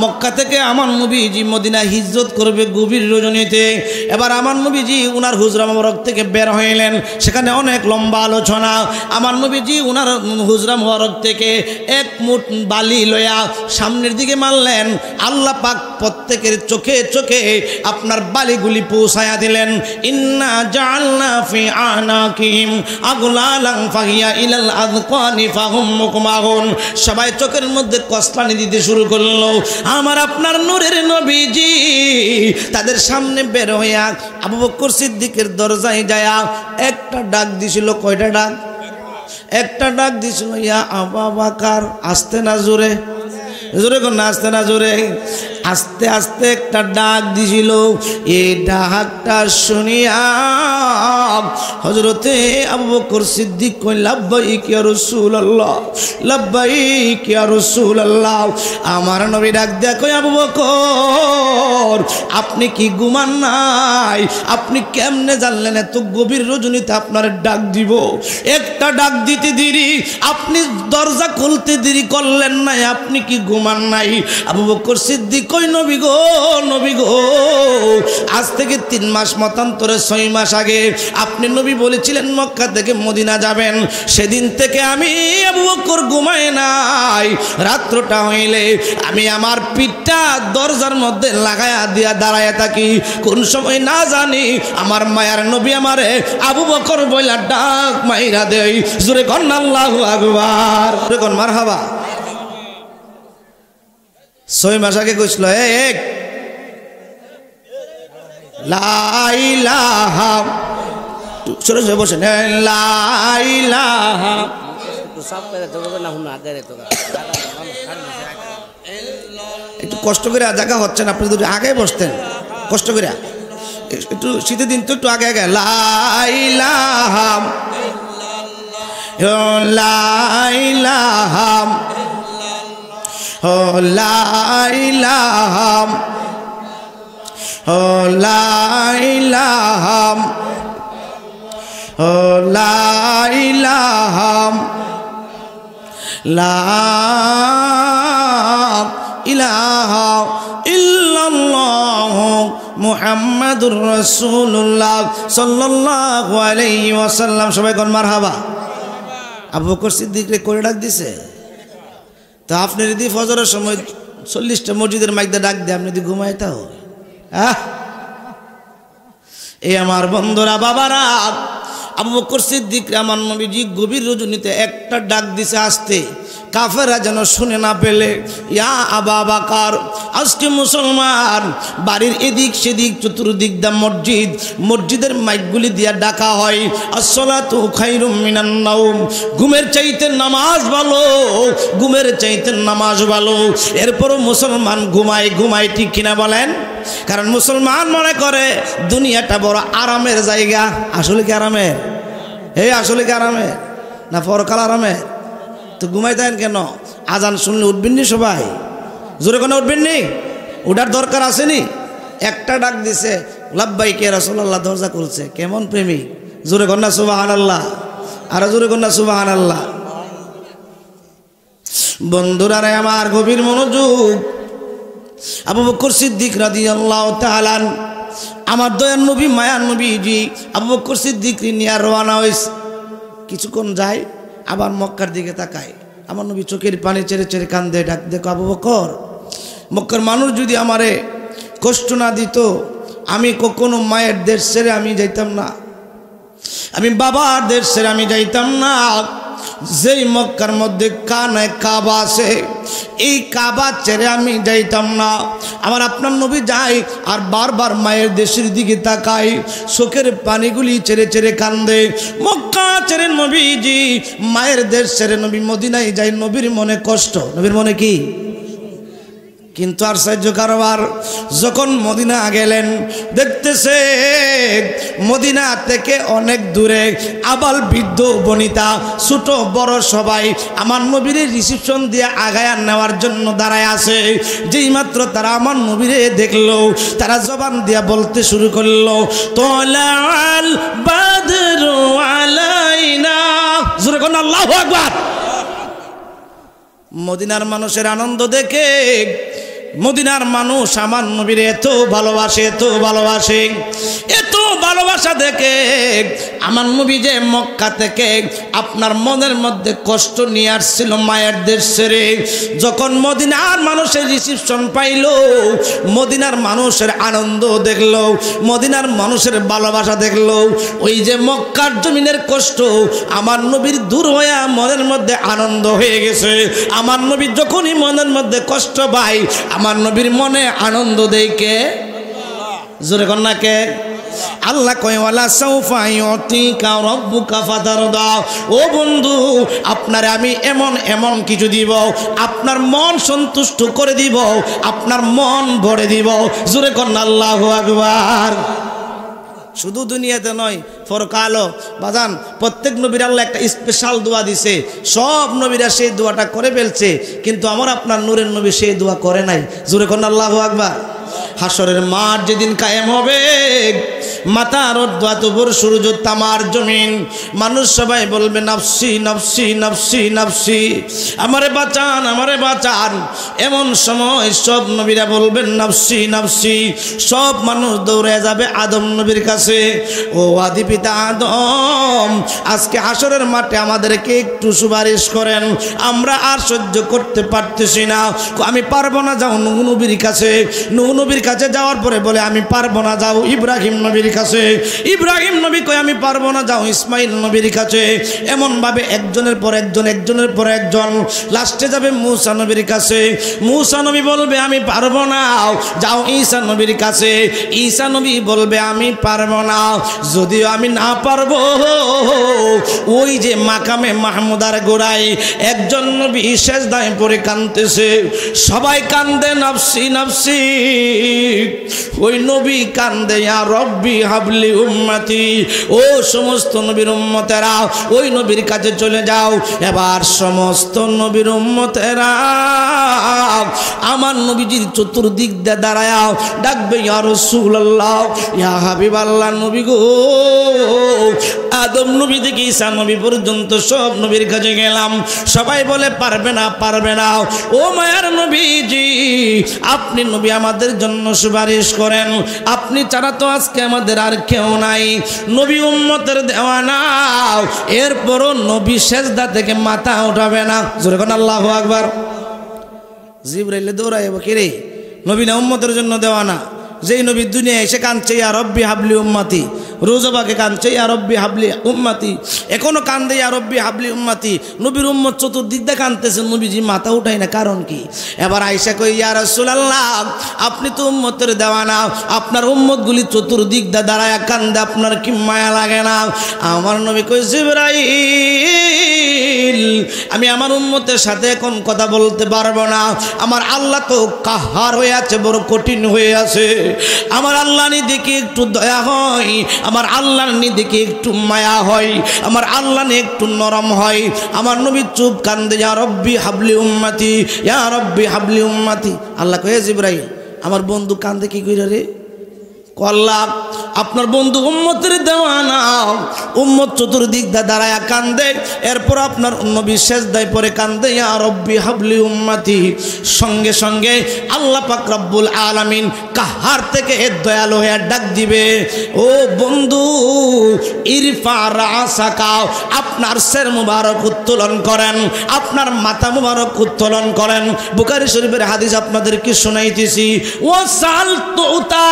মক্কা থেকে আমার নবীজি মদিনা হিজরত করবে গভীর রজনীতে। এবার আমার নবীজি উনার হুজরা মোবারক থেকে বের হইলেন, সেখানে অনেক লম্বা আলোচনা। আমার নবীজি উনার হুজরা মোবারক থেকে 1 মুঠ বালি লয়া সামনের দিকে মারলেন। আল্লাহ পাক প্রত্যেকের চোখে চোখে আপনার বালিগুলি পৌঁছায়া দিলেন। ইন্না জাআলনা ফি আনাকিহিম আগলালান ফাহিয়া ইলাল আযকানি ফাহুম মুকমাহুন। সবাই চোখের মধ্যে কসলানি দিতে শুরু করলো। আমার আপনার নূরের নবীজি তাদের সামনে বের হইয়া আবু বকর সিদ্দিকের দরজায় যায়া একটা ডাক দিছিল। কয়টা ডাক? একটা ডাক দিছিল, ইয়া আবু বকর। আসতে না জোরে, জোরে কোন, আসতে না জোরে। আস্তে আস্তে একটা ডাক দিছিল। এই ডাকটা শুনিয়া হযরতে আবু বকর সিদ্দিক কই লাব্বাইক ইয়া রাসূলুল্লাহ, লাব্বাইক ইয়া রাসূলুল্লাহ। আমার নবী ডাক দেয়া কই আবু বকর আপনি কি ঘুমান নাই? আপনি কেমনে জানলেন এত গভীর রজনীতে আপনার ডাক দিব? একটা ডাক দিতে দেরি, আপনি দরজা খুলতে দেরি করলেন নাই, আপনি কি ঘুমান নাই? আবু বকর সিদ্দিক কই নবী গো, নবী গো, আজ থেকে 3 মাস মতান্তরে 6 মাস আগে আপনি নবী বলেছিলেন মক্কা থেকে মদিনা যাবেন। সেদিন থেকে আমি আবু বকর ঘুমাই নাই। রাত্রটা হইলে আমি আমার পিঠটা দরজার মধ্যে লাগায়া দিয়া দাঁড়ায়া থাকি। কোন সময় না জানি আমার মায়ার নবী আমারে আবু বকর বইলা ডাক মাইরা দেই। জোরে কোন আল্লাহু আকবার, জোরে কোন মারহাবা। 6 মাস আগে কইছিল এক লা ইলাহা, সরে সরে বসেন, লা ইলাহা, একটু কষ্ট করে জায়গা হচ্ছে না, আপনি দুটো আগে বসতেন কষ্ট করে, একটু শীতের দিন তো একটু আগে আগে। লা ইলাহা, লা ইলাহা, লা ইলাহা, লা ইলাহা, লা ইলাহা, লা ইলাহা ইল্লাল্লাহ মুহাম্মাদুর রাসূলুল্লাহ সাল্লাল্লাহু আলাইহি ওয়াসাল্লাম। সবাই কোন মারহাবা। আবু বকর সিদ্দিক রে করে ডাক দিছে। তা আপনি যদি ফজরের সময় 40টা মসজিদের মাইকদা ডাক দেয়, আপনি যদি ঘুমাইতাও এই আমার বন্ধুরা বাবারা, আবু বকর সিদ্দিক আমার নবীজি গভীর রজনীতে একটা ডাক দিছে আসতে, কাফেররা যেন শুনে না পেলে। ইয়া আবা বাকার, আজকে মুসলমান বাড়ির এদিক সেদিক চতুর্দিক দা মসজিদ, মসজিদের মাইকগুলি দিয়া ডাকা হয় আসসালাতু খায়রুম মিনান নাওম, ঘুমের চাইতে নামাজ ভালো, ঘুমের চাইতে নামাজ ভালো। এরপরও মুসলমান ঘুমায়, ঘুমায় ঠিক কিনা বলেন? কারণ মুসলমান মনে করে দুনিয়াটা বড় আরামের জায়গা। আসলে কি আরামের? এই আসলে কি আরামের না পরকাল আরামের? তো ঘুমাই দেন কেন? আজান শুনলে উঠবেন নি সবাই? জোরে কোনো উঠবেন নি? ওটার দরকার আসেনি? একটা ডাক দিছে লাব্বাইক ইয়া রাসূলুল্লাহ, দরজা খুলছে। কেমন প্রেমিক! জোরে কন্যা সুবহানাল্লাহ, আর জোরে কন্যা সুবহানাল্লাহ। বন্ধুরা রে আমার, গভীর মনোযোগ। আবু বকর সিদ্দিক রাদিয়াল্লাহু তাআলা আমার দয়ার নবী মায়ার নবীজি আবু বকর সিদ্দিক নিয়ে রওনা হইছে। কিছুক্ষণ যায়, আবার মক্কার দিকে তাকায়। আমার নবী চোখের পানি ছেড়ে ছেড়ে কান্দে, ডাক দেখো আবু বকর, মক্কার মানুষ যদি আমারে কষ্ট না দিত, আমি কখনো মায়ের দেশ ছেড়ে আমি যাইতাম না, আমি বাবার দেশ ছেড়ে আমি যাইতাম না। যেই মক্কার মধ্যে কানায় কাবা আছে, এই কাবা ছেড়ে আমি যাইতাম না। আমার আপনার নবী যায় আর বারবার মায়ের দেশের দিকে তাকায়, চোখের পানিগুলি ছেড়ে ছেড়ে কান্দে। মক্কা ছেড়ে নবীজি মায়ের দেশ ছেড়ে নবী মদিনায় যায়। নবীর মনে কষ্ট, নবীর মনে কি? কিন্তু আশ্চর্য কারবার, যখন মদিনা গেলেন দেখতেছে মদিনা থেকে অনেক দূরে আবাল বৃদ্ধ বনিতা ছোট বড় সবাই আমার নবীর রিসিপশন দিয়ে আগায়া নেওয়ার জন্য দাঁড়ায় আছে। যেই মাত্র তারা আমার নবীরে দেখলো, তারা জবান দিয়া বলতে শুরু করলো তোলাল বাদরু আলাইনা। জোরে কোন আল্লাহু আকবার। মদিনার মানুষের আনন্দ দেখে মদিনার মানুষ আমার নবীর এত ভালোবাসে, এত ভালোবাসে, এত ভালোবাসা দেখে আমার নবী যে মক্কা থেকে আপনার মনের মধ্যে কষ্ট নিয়ে আসছিল মায়ের দেশ ছেড়ে, যখন মদিনার মানুষের রিসিপশন পাইল, মদিনার মানুষের আনন্দ দেখলো, মদিনার মানুষের ভালোবাসা দেখলো, ওই যে মক্কার জমিনের কষ্ট আমার নবীর দূর হয়ে মনের মধ্যে আনন্দ হয়ে গেছে। আমার নবী যখনই মনের মধ্যে কষ্ট পায়, আমার নবীর মনে আনন্দ দেয় কে? জোরে কন্যা কে? আল্লাহ কয় ওয়ালা সাউফা ইউতিকা রাব্বুকা ফাতারদা। ও বন্ধু, আপনারে আমি এমন এমন কিছু দিব, আপনার মন সন্তুষ্ট করে দিব, আপনার মন ভরে দিব। জোরে কন্না আল্লাহু আকবার। শুধু দুনিয়াতে নয়, পরকালও বাজান প্রত্যেক নবীর আল্লাহ একটা স্পেশাল দোয়া দিছে। সব নবীরা সেই দোয়াটা করে ফেলছে, কিন্তু আমার আপনার নূরের নবী সেই দোয়া করে নাই। জোরে কন্না আল্লাহু আকবার। হাসরের মাঠ যেদিন কায়েম হবে, মাথার অর্ধ বড় সূর্য তামার জমিন, মানুষ সবাই বলবে নাফসি নাফসি নাফসি নাফসি, আমারে বাঁচান আমারে বাঁচান। এমন সময় সব নবীরা বলবেন নাফসি নাফসি। সব মানুষ দৌড়ে যাবে আদম নবীর কাছে। ও আদি পিতা আদম, আজকে হাসরের মাঠে আমাদেরকে একটু সুপারিশ করেন, আমরা আর সহ্য করতে পারতেছি না। আমি পারবো না, যাও নূহ নবীর কাছে। নূহ নবীর কাছে যাওয়ার পরে বলে আমি পারবো না, যাও ইব্রাহিম নবীর কাছে। ইব্রাহিম নবী কয় আমি পারবো না, যাও ইসমাইল নবীর কাছে। এমন ভাবে একজনের পর একজন, একজনের পর একজন, লাস্টে যাবে মূসা নবীর কাছে। মূসা নবী বলবে আমি পারবো না, যাও ঈসা নবীর কাছে। ঈসা নবী বলবে আমি পারবো না। যদিও আমি না পারবো, ওই যে মাকামে মাহমুদার গোড়ায় একজন নবী সেজদায় পড়ে কাঁদতেছে। সবাই কান্দে নাফসি নাফসি, ওই নবী কান্দে ইয়া রব্বি হাবলি উম্মতি। ও সমস্ত নবীর উম্মতেরা ওই নবীর কাছে চলে যাও। এবার সমস্ত নবীর উম্মতেরা আমার নবীজির চতুর্দিক দিয়ে দাঁড়াও, ডাকবে ইয়া রাসূলুল্লাহ, ইয়া হাবিবাল্লাহ। নবী গো, আদম নবী থেকে ঈসা নবী পর্যন্ত সব নবীর কাছে গেলাম, সবাই বলে পারবে না পারবে না। ও মায়ার নবীজি, আপনি নবী আমাদের জন্য সুপারিশ করেন, আপনি ছাড়া তো আজকে আমাদের আর কেউ নাই। নবী উম্মতের দেওয়ানা, এরপরও নবী সেজদা থেকে মাথা উঠাবে না। জোরে কোন আল্লাহু আকবার। জিবরাইল দৌড়াইব, কে রে? নবী না উম্মতের জন্য দেওয়ানা। যেই নবী দুনিয়া এসে কাঁদছে ইয়া রব্বি হাবলি উম্মতি, রোজাবাকে কাঁদছে ইয়া রব্বি হাবলি উম্মতি, এখনো কান্দে ইয়া রব্বি হাবলি উম্মতি। নবীর উম্মত চতুর্দিক দিয়ে কাঁদতেছে, নবীজি মাথা উঠায় না, কারণ কি? এবার আয়েশা কই ইয়া রাসূলুল্লাহ, আপনি তো উম্মতের দেওয়ানা, আপনার উম্মতগুলি চতুর্দিক দিয়ে দাঁড়ায় কান্দে, আপনার কি মায়া লাগে না? আমার নবী কই জিবরাইল, আমি আমার উম্মতের সাথে এখন কথা বলতে পারবো না। আমার আল্লাহ তো কাহার হয়ে আছে, বড় কঠিন হয়ে আছে। আমার আল্লাহ নি দেখে একটু দয়া হয়, আমার আল্লাহ নি দেখে একটু মায়া হয়, আমার আল্লাহ নি একটু নরম হয়। আমার নবী চুপ, কান্দে ইয়া রব্বি হাবলি উম্মতি, ইয়া রব্বি হাবলি উম্মতি। আল্লাহ কয়ে জিবরাইল, আমার বন্ধু কান্দে কি কইরা রে? আল্লাহ, আপনার বন্ধু উম্মতের দেওয়ানা, উম্মত চতুর্দিক দিয়ে দাঁড়ায় কান্দে, এরপর আপনার নবী সেজদায় পড়ে কান্দে ইয়া রব্বি হাবলি উম্মতি। সঙ্গে সঙ্গে আল্লাহ পাক রব্বুল আলামিন কাহার থেকে দয়ালু হয়ে ডাক দিবে, ও বন্ধু ইরফা রাসাকা, আপনার সের মুবারক উত্তোলন করেন, আপনার মাথা মুবারক উত্তোলন করেন। বুখারী শরীফের হাদিস আপনাদেরকে শোনাইতেছি। ও সাল তুতা,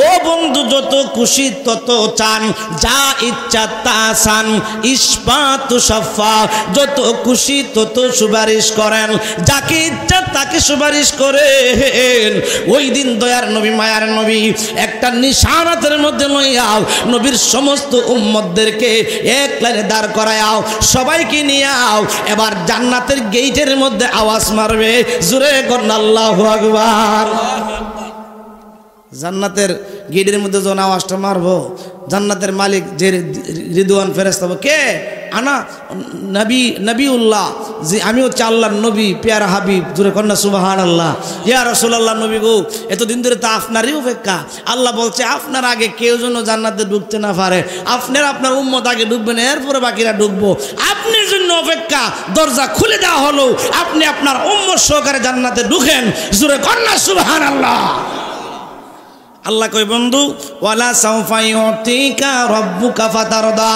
ও বন্ধু যত খুশি তত চান, যা ইচ্ছা তা চান, ইসবাতু সাফা, যত খুশি তত সুপারিশ করেন, যাকে ইচ্ছা তাকে সুপারিশ করেন। ওই দিন দয়ার নবী মায়ার নবী একটা নিশানাতের মধ্যে লইয়াও নবীর সমস্ত উম্মতদেরকে এক লাইনে দাঁড় করায়াও, সবাইকে নিয়াও, এবার জান্নাতের গেইটের মধ্যে আওয়াজ মারবে, জোরে করুন আল্লাহু আকবার। জান্নাতের গেটের মধ্যে যখন আওয়াজটা মারবো, জান্নাতের মালিক যে রিদওয়ান ফেরেশতা, কে? আনা নবী নবীউল্লাহ, যে আমি হচ্ছে আল্লাহর নবী, পেয়ারা হাবিব। জোরে কন্যা সুবহানাল্লাহ। ইয়া রাসূলুল্লাহ, নবী গো, এতদিন ধরে তো আপনারই অপেক্ষা। আল্লাহ বলছে আপনার আগে কেউ যেন জান্নাতে ঢুকতে না পারে, আপনার উম্মত আগে ঢুকবেন, এরপরে বাকিরা ঢুকবো। আপনার জন্য অপেক্ষা, দরজা খুলে দেওয়া হলো, আপনি আপনার উম্মত সহকারে জান্নাতে ঢুকেন। জোরে কন্যা সুবহানাল্লাহ। আল্লাহ কই বন্ধু, ওয়ালা সাউফা ইউতিকা রাব্বুকা ফাতারদা,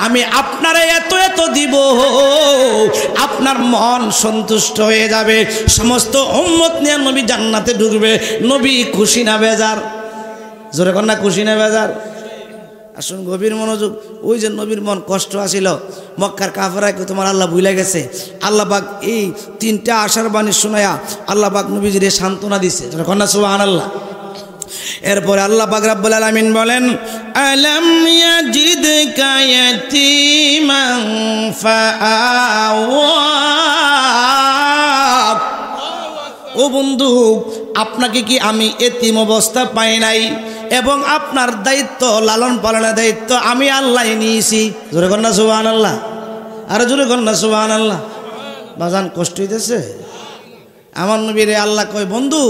আমি আপনারে এত এত দিব, আপনার মন সন্তুষ্ট হয়ে যাবে। সমস্ত উম্মত নিয়ে নবী জান্নাতে ঢুকবে। নবী খুশি না বেজার? জোরে কন্যা খুশি না বেজার? আসুন গভীর মনোযোগ। ওই যে নবীর মন কষ্ট আসিল, মক্কার কাফেরাকে তোমার আল্লাহ ভুলে গেছে। আল্লাহ পাক এই তিনটা আশার বাণী শোনায়া আল্লাহ পাক নবীজিরে সান্ত্বনা দিছে। জোরে কন্যা সুবহানাল্লাহ। এরপরে আল্লাহ পাক রব্বুল আলামিন বলেন, আলাম ইয়াজিদকা ইয়াতীমান ফাআওয়া। ও বন্ধু, আপনাকে কি আমি এতিম অবস্থা পাই নাই? এবং আপনার দায়িত্ব, লালন পালনের দায়িত্ব আমি আল্লাহ নিয়েছি। জোরে কন্যা সুবহানাল্লাহ, আর জোরে কন্যা সুবহানাল্লাহ। বাজান কষ্ট হইতেছে? আমার নবীরে আল্লাহ কয়, বন্ধু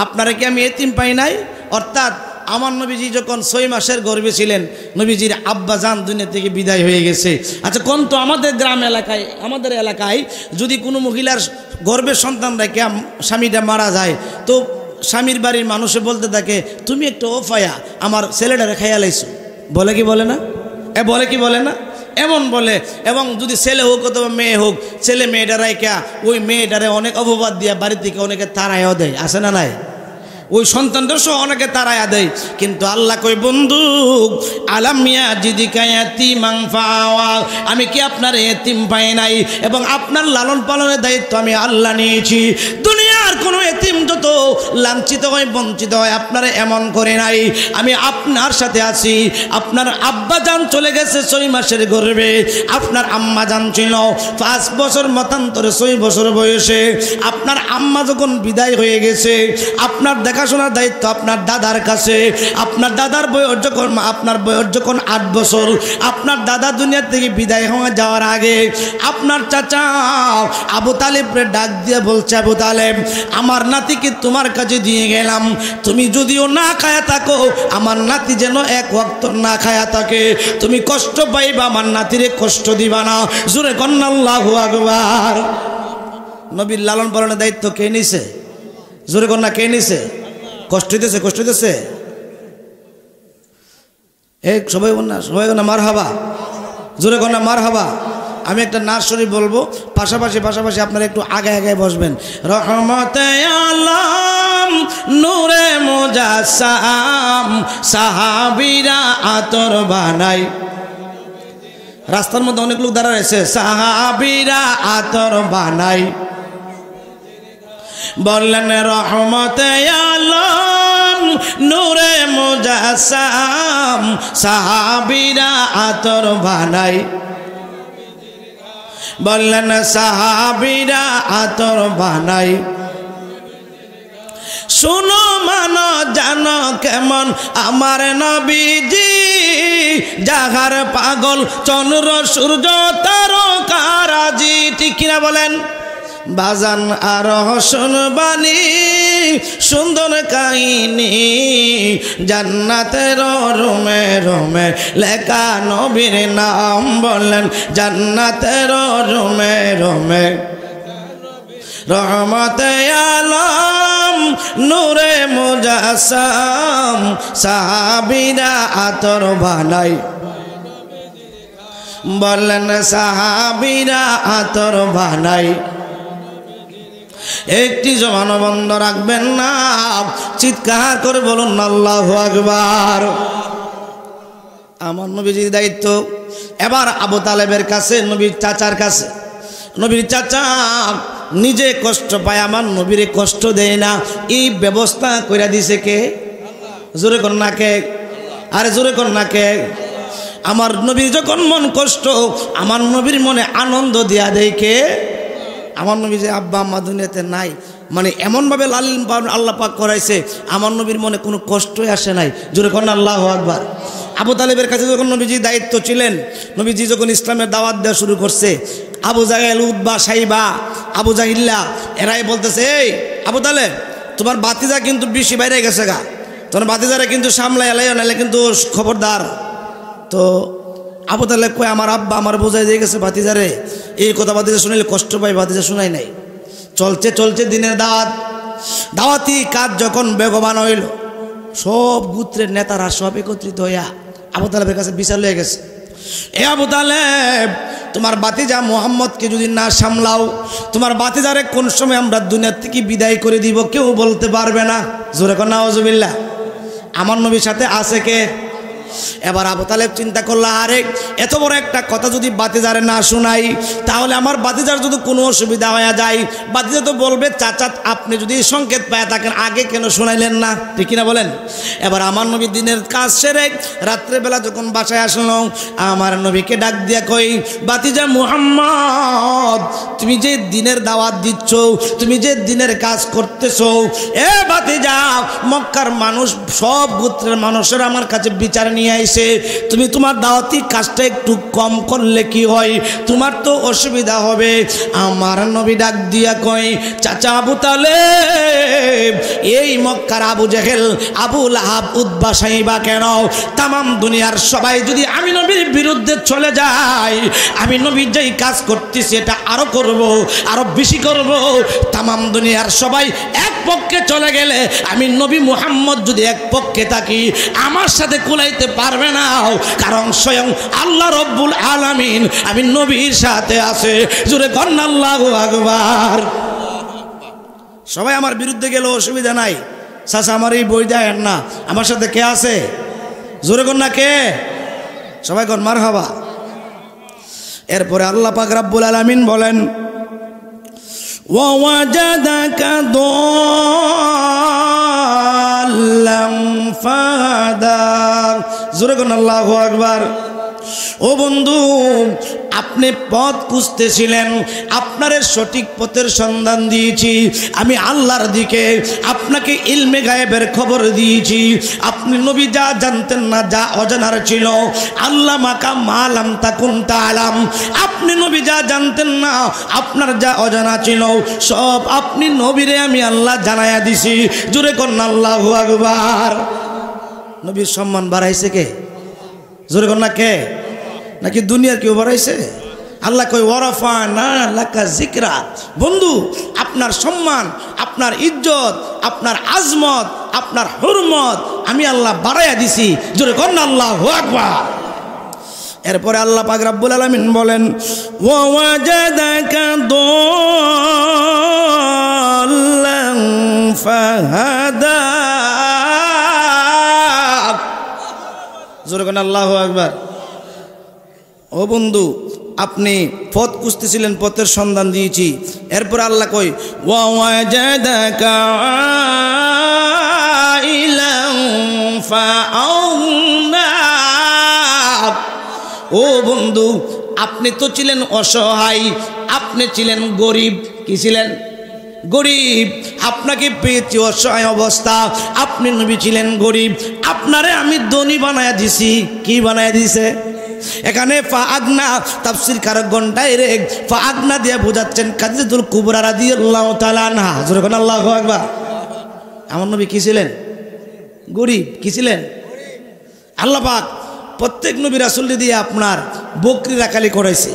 আপনারা কি আমি এতিম পাই নাই? অর্থাৎ আমার নবীজি যখন 6 মাসের গর্ভে ছিলেন, নবীজির আব্বা জান দুনিয়া থেকে বিদায় হয়ে গেছে। আচ্ছা কোন তো আমাদের গ্রাম এলাকায়, আমাদের এলাকায় যদি কোনো মহিলার গর্ভের সন্তান রেখে স্বামীটা মারা যায়, তো স্বামীর বাড়ির মানুষে বলতে থাকে, তুমি একটু ওফায়া আমার ছেলেটারে খাইয়া লাইছো। বলে কি বলে না? বলে কি বলে না? এমন বলে। এবং যদি ছেলে হোক অথবা মেয়ে হোক, ছেলে মেয়েটা রাইকা ওই মেয়েটারে অনেক অপবাদ দিয়া বাড়ি থেকে অনেকে তাড়াইও দেয়, আছে না নাই? ওই সন্তানদের সহ অনেকে তাড়াইয়া দেয়। কিন্তু আল্লাহ কই, বন্ধু আলাম ইয়াজিদকা ইয়াতীমান ফাআওয়া, আমি কি আপনার এতিম পাই নাই? এবং আপনার লালন পালনের দায়িত্ব আমি আল্লাহ নিয়েছি। দুনিয়ার কোনো এতিম যত লাঞ্ছিত হয়, বঞ্চিত হয়, আপনারা এমন করে নাই। আমি আপনার সাথে আছি। আপনার আব্বা জান চলে গেছে 6 মাসের গর্ভে, আপনার আম্মা জান ছিল 5 বছর মতান্তরে 6 বছর বয়সে। আপনার আম্মা যখন বিদায় হয়ে গেছে, আপনার দেখাশোনার দায়িত্ব আপনার দাদার কাছে। আপনার দাদার বয়স যখন, আপনার বয়স যখন 8 বছর, আপনার দাদা দুনিয়া থেকে বিদায় হয়ে যাওয়ার আগে আপনার চাচা আবু তালেবরে ডাক দিয়ে বলছে, আবু তালেব আমার নাতিকে তোমার কাছে দিয়ে গেলাম, তুমি যদিও না খায়া থাকো, আমার নাতি যেন 1 ওয়াক্ত না খায়া থাকে। তুমি কষ্ট পাইবা, আমার নাতিরে কষ্ট দিবা না। জোরে কন্না আল্লাহু আকবার। নবীর লালন পালনের দায়িত্ব কে নিছে? জোরে কন্যা কে নিছে? কষ্ট হইতেছে? কষ্ট হইতেছে? সবাই বল না, সবাই না মারহাবা। জোরে কন্যা মারহাবা। আমি একটা নাচ শরীফ বলবো, পাশাপাশি আপনারা একটু আগে আগে বসবেন। রহমতে আলম নূরে মুজাসসাম সাহাবীরা আতর বানাই। রাস্তার মধ্যে অনেক লোক দাঁড়া রয়েছে, সাহাবীরা আতর বানাই। বললেন রহমতে আলম নূরে মুজাসসাম সাহাবীরা আতর বানাই। বললেন সাহাবীরা আতর বানাই। শুনো মানো জানো কেমন আমার নবীজি, জাগার পাগল চন্দ্র সূর্য তারকারাজি। ঠিক কিনা বলেন? বাজান আরো শুনবানি সুন্দর কাহিনী, জান্নাতের রুমে রুমে লেখা নবীর নাম। বললেন জান্নাতের রুমে রুমে। রহমতে আলম নূরে মুজাসসাম সাহাবীরা আতর বানাই। বললেন সাহাবীরা আতর বানাই। একটি জবান বন্ধ রাখবেন না, চিৎকার করে বলুন আল্লাহু আকবার। আমার নবীজির দায়িত্ব। এবার আবু তালেবের কাছে, নবীর চাচার কাছে। নবীর চাচা নিজে কষ্ট পায়, আমার নবীরে কষ্ট দেয় না। এই ব্যবস্থা করে দিছে কে? জোরে কর না কে? আরে জোরে কর না কে? আমার নবীর যখন মন কষ্ট, আমার নবীর মনে আনন্দ দিয়া দেয় কে? আমার নবী যে আব্বা আম্মা দুনিয়াতে নাই, মানে এমনভাবে লালন পালন আল্লাহ পাক করাইছে, আমার নবীর মনে কোনো কষ্টই আসে নাই। জোরে কর না আল্লাহু আকবার। আবু তালেবের কাছে যখন নবীজি দায়িত্ব ছিলেন, নবীজি যখন ইসলামের দাওয়াত দেওয়া শুরু করছে, আবু জাহেল, উতবা, সাইবা, আবু জাহিল্লা এরাই বলতেছে, এই আবু তালেব তোমার বাতিজা কিন্তু বেশি বাইরে গেছে গা, তোমার বাতিজারা কিন্তু সামলাই এলাই নাইলে কিন্তু খবরদার। তো আবু তালেব কয়, আমার আব্বা আমার বোঝাই দিয়ে গেছে ভাতিজারে, এই কথা ভাতিজা শুনাইলে কষ্ট পাই, ভাতিজা শোনাই নাই। চলছে চলছে দিনের দাওয়াতি কাজ যখন বেগবান হইল, সব গোত্রের নেতারা সব একত্রিত হইয়া আবু তালেবের কাছে বিচার লয়ে গেছে। এ আবু তালেব, তোমার বাতিজা মোহাম্মদকে যদি না সামলাও, তোমার বাতিজারে কোন সময় আমরা দুনিয়া থেকে বিদায় করে দিব কেউ বলতে পারবে না। জোরে কর নাউজুবিল্লাহ। আমার নবীর সাথে আছে কে? এবার আবু তালেব চিন্তা করলো, আরে এত বড় একটা কথা যদি বাতিজারে না শোনাই তাহলে আমার বাতিজার যদি কোনো অসুবিধা হয়ে যায়, বাতিজা তো বলবে চাচা আপনি যদি সংকেত পায় থাকেন আগে কেন শোনাইলেন না, ঠিক কিনা বলেন। এবার আমার নবী দিনের কাজ সেরে রাত্রেবেলা যখন বাসায় আসলো, আমার নবীকে ডাক দিয়া কই, বাতিজা মুহাম্মদ তুমি যে দিনের দাওয়াত দিচ্ছ, তুমি যে দিনের কাজ করতেছো, এ বাতিজা মক্কার মানুষ সব গোত্রের মানুষের আমার কাছে বিচার নিয়ে আইছে, তুমি তোমার দাওয়াতি কাজটা একটু কম করলে কি হয়, তোমার তো অসুবিধা হবে। আমার নবী ডাক দিয়া কই, চাচা আবু তালেব এই মক্কার আবু জেহেল, আবু লাহাব, উতবা, সাইবা কেন তামাম দুনিয়ার সবাই যদি আমি নবীর বিরুদ্ধে চলে যায়, আমি নবী যেই কাজ করতেছি এটা আরো করব, আরো বেশি করব। তামাম দুনিয়ার সবাই এক পক্ষে চলে গেলে আমি নবী মুহাম্মদ যদি এক পক্ষে থাকি আমার সাথে কুলাইতে পারবে না, কারণ স্বয়ং আল্লাহ রব্বুল আলামিন আমি নবীর সাথে আছে। জোরে কন্যা আল্লাহু আকবার। সবাই আমার বিরুদ্ধে গেলে অসুবিধা নাই, চাচা আমার এই বই দেয় না, আমার সাথে কে আছে? জোরে কন্যা কে? সবাই কন মারহাবা। এরপরে আল্লাহ পাক রব্বুল আলামিন বলেন, ওয়াজাদাকা দাল্লাম ফাহাদা। জোরে কন আল্লাহু আকবার। ও বন্ধু, আপনি পথ খুঁজতেছিলেন, আপনারে সঠিক পথের সন্ধান দিয়েছি আমি আল্লাহর দিকে, আপনাকে ইলমে গায়েবের খবর দিয়েছি। আপনি নবী যা জানতেন না, যা অজানার ছিল, আল্লাহ মাকা মালাম তাকুন তাআলাম, আপনি নবী যা জানতেন না, আপনার যা অজানা ছিল সব আপনি নবীরে আমি আল্লাহ জানায়া দিছি। জোরে কন্যা আল্লাহু আকবার। নবীর সম্মান বাড়াইছে কে? জোরে কন্যা কে? নাকি দুনিয়ার কেউ বাড়াইছে? আল্লাহ কই ওয়ারাফানা লাকা যিকরা। বন্ধু, আপনার সম্মান, আপনার ইজ্জত, আপনার আজমত, আপনার হুরমত আমি আল্লাহ বাড়াইয়া দিছি। জোরে কন্যা আল্লাহু আকবার। এরপরে আল্লাহ পাক রব্বুল আলামিন বলেন, ওয়াজাদাকা দাল্লান ফাহাদা। জোরে কন্যা আল্লাহু আকবার। ও বন্ধু, আপনি পথ খুঁজতেছিলেন, পথের সন্ধান দিয়েছি। এরপর আল্লাহ কই ওয়াজাদাকা আইলাম ফাআউনা। ও বন্ধু, আপনি তো ছিলেন অসহায়, আপনি ছিলেন গরিব। কি ছিলেন? গরিব। আপনাকে পেয়েছি অসহায় অবস্থা, আপনি নবী ছিলেন গরিব, আপনারে আমি ধনী বানায়া দিছি। কি বানায়া দিছে? এখানে ফাআগনা তাফসীর কারকগণ ডাইরেক্ট ফাআগনা দিয়ে বোঝাচ্ছেন খাদিজাতুল কুবরা রাদিয়াল্লাহু তাআলা আনহা। জোরে বলেন আল্লাহু আকবার। আমার নবী কি ছিলেন? গরিব। কি ছিলেন? আল্লাহ পাক প্রত্যেক নবী রাসূল দিয়ে আপনার বকরি রাখালি করাইছে।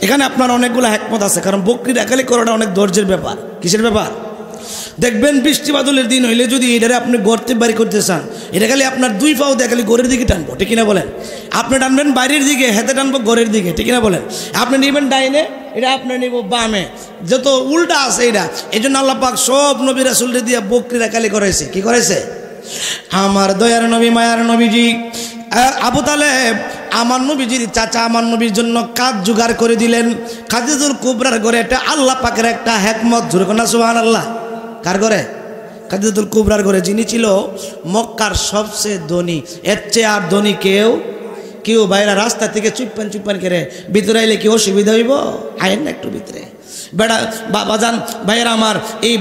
এখানে আপনার অনেকগুলো হিকমত আছে, কারণ বকরি রাখালি করাটা অনেক ধৈর্যের ব্যাপার। কিসের ব্যাপার? দেখবেন বৃষ্টি বাদলের দিন হইলে যদি এটারে আপনি গর্তে বাড়ি করতে চান, এটা খালি আপনার দুই পাও দিয়ে খালি গড়ের দিকে টানবো, ঠিক কিনা বলেন? আপনি টানবেন বাইরের দিকে, হাতে টানবো গড়ের দিকে, ঠিক কিনা বলেন? আপনি নেবেন ডাইনে, এটা আপনি নিব বামে, যত উল্টা আছে এটা। এই জন্য আল্লাহ পাক সব নবী রাসূলরে দিয়ে বকরি রাখালি করাইছে। কি করাইছে? আমার দয়ার নবী, মায়ার নবীজি আবু তালেব আমার নবীজির চাচা আমার নবীর জন্য কাজ জোগাড় করে দিলেন। খাদিজাতুল কুবরার ঘরে এটা আল্লাহ পাকের একটা হিকমত। জোরে কোন সুবহানাল্লাহ। কার ঘরে? খাদিজাতুল কুবরার ঘরে, যিনি ছিল মক্কার সবচেয়ে ধনী। এর চেয়ে আর ধনী কেউ বাইরা রাস্তা থেকে চুপ্পান করে ভিতরে আইলে কি অসুবিধা হইব? আইন না একটু ভিতরে বেড়া বাজান ভাইয়েরা আমার। এই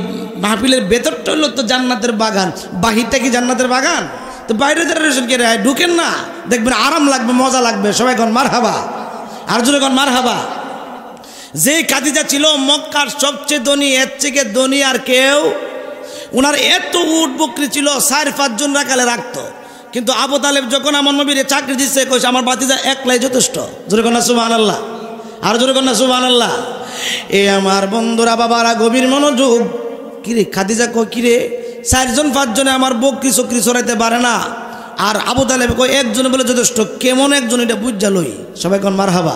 মাহফিলের ভেতরটা হলো তো জান্নাতের বাগান, বাহিরটা কি জান্নাতের বাগান? তো বাইরে যারা রেশন কে ঢুকেন না, দেখবেন আরাম লাগবে, মজা লাগবে। সবাই কোন মারহাবা, আর জোরে কোন মারহাবা। যে খাদিজা ছিল মক্কার সবচেয়ে ধনী, এর থেকে ধনী আর কেউ। ওনার এত উট বকরি ছিল, 4-5 জন রাখালে রাখতো। কিন্তু আবু তালেব যখন আমার নবীর চাকরি দিচ্ছে, কইছে আমার ভাতিজা একলাই যথেষ্ট। জোরে কোন সুবহানাল্লাহ, আর জোরে কোন সুবহানাল্লাহ। এই আমার বন্ধুরা, বাবারা, গভীর মনোযোগ। কিরে খাদিজা কই, কিরে 4-5 জনে আমার বকরি চকরি চড়াইতে পারে না, আর আবু তালেব কই একজনে বলে যথেষ্ট। কেমন একজন এটা বুঝা লই। সবাই কোন মারহাবা,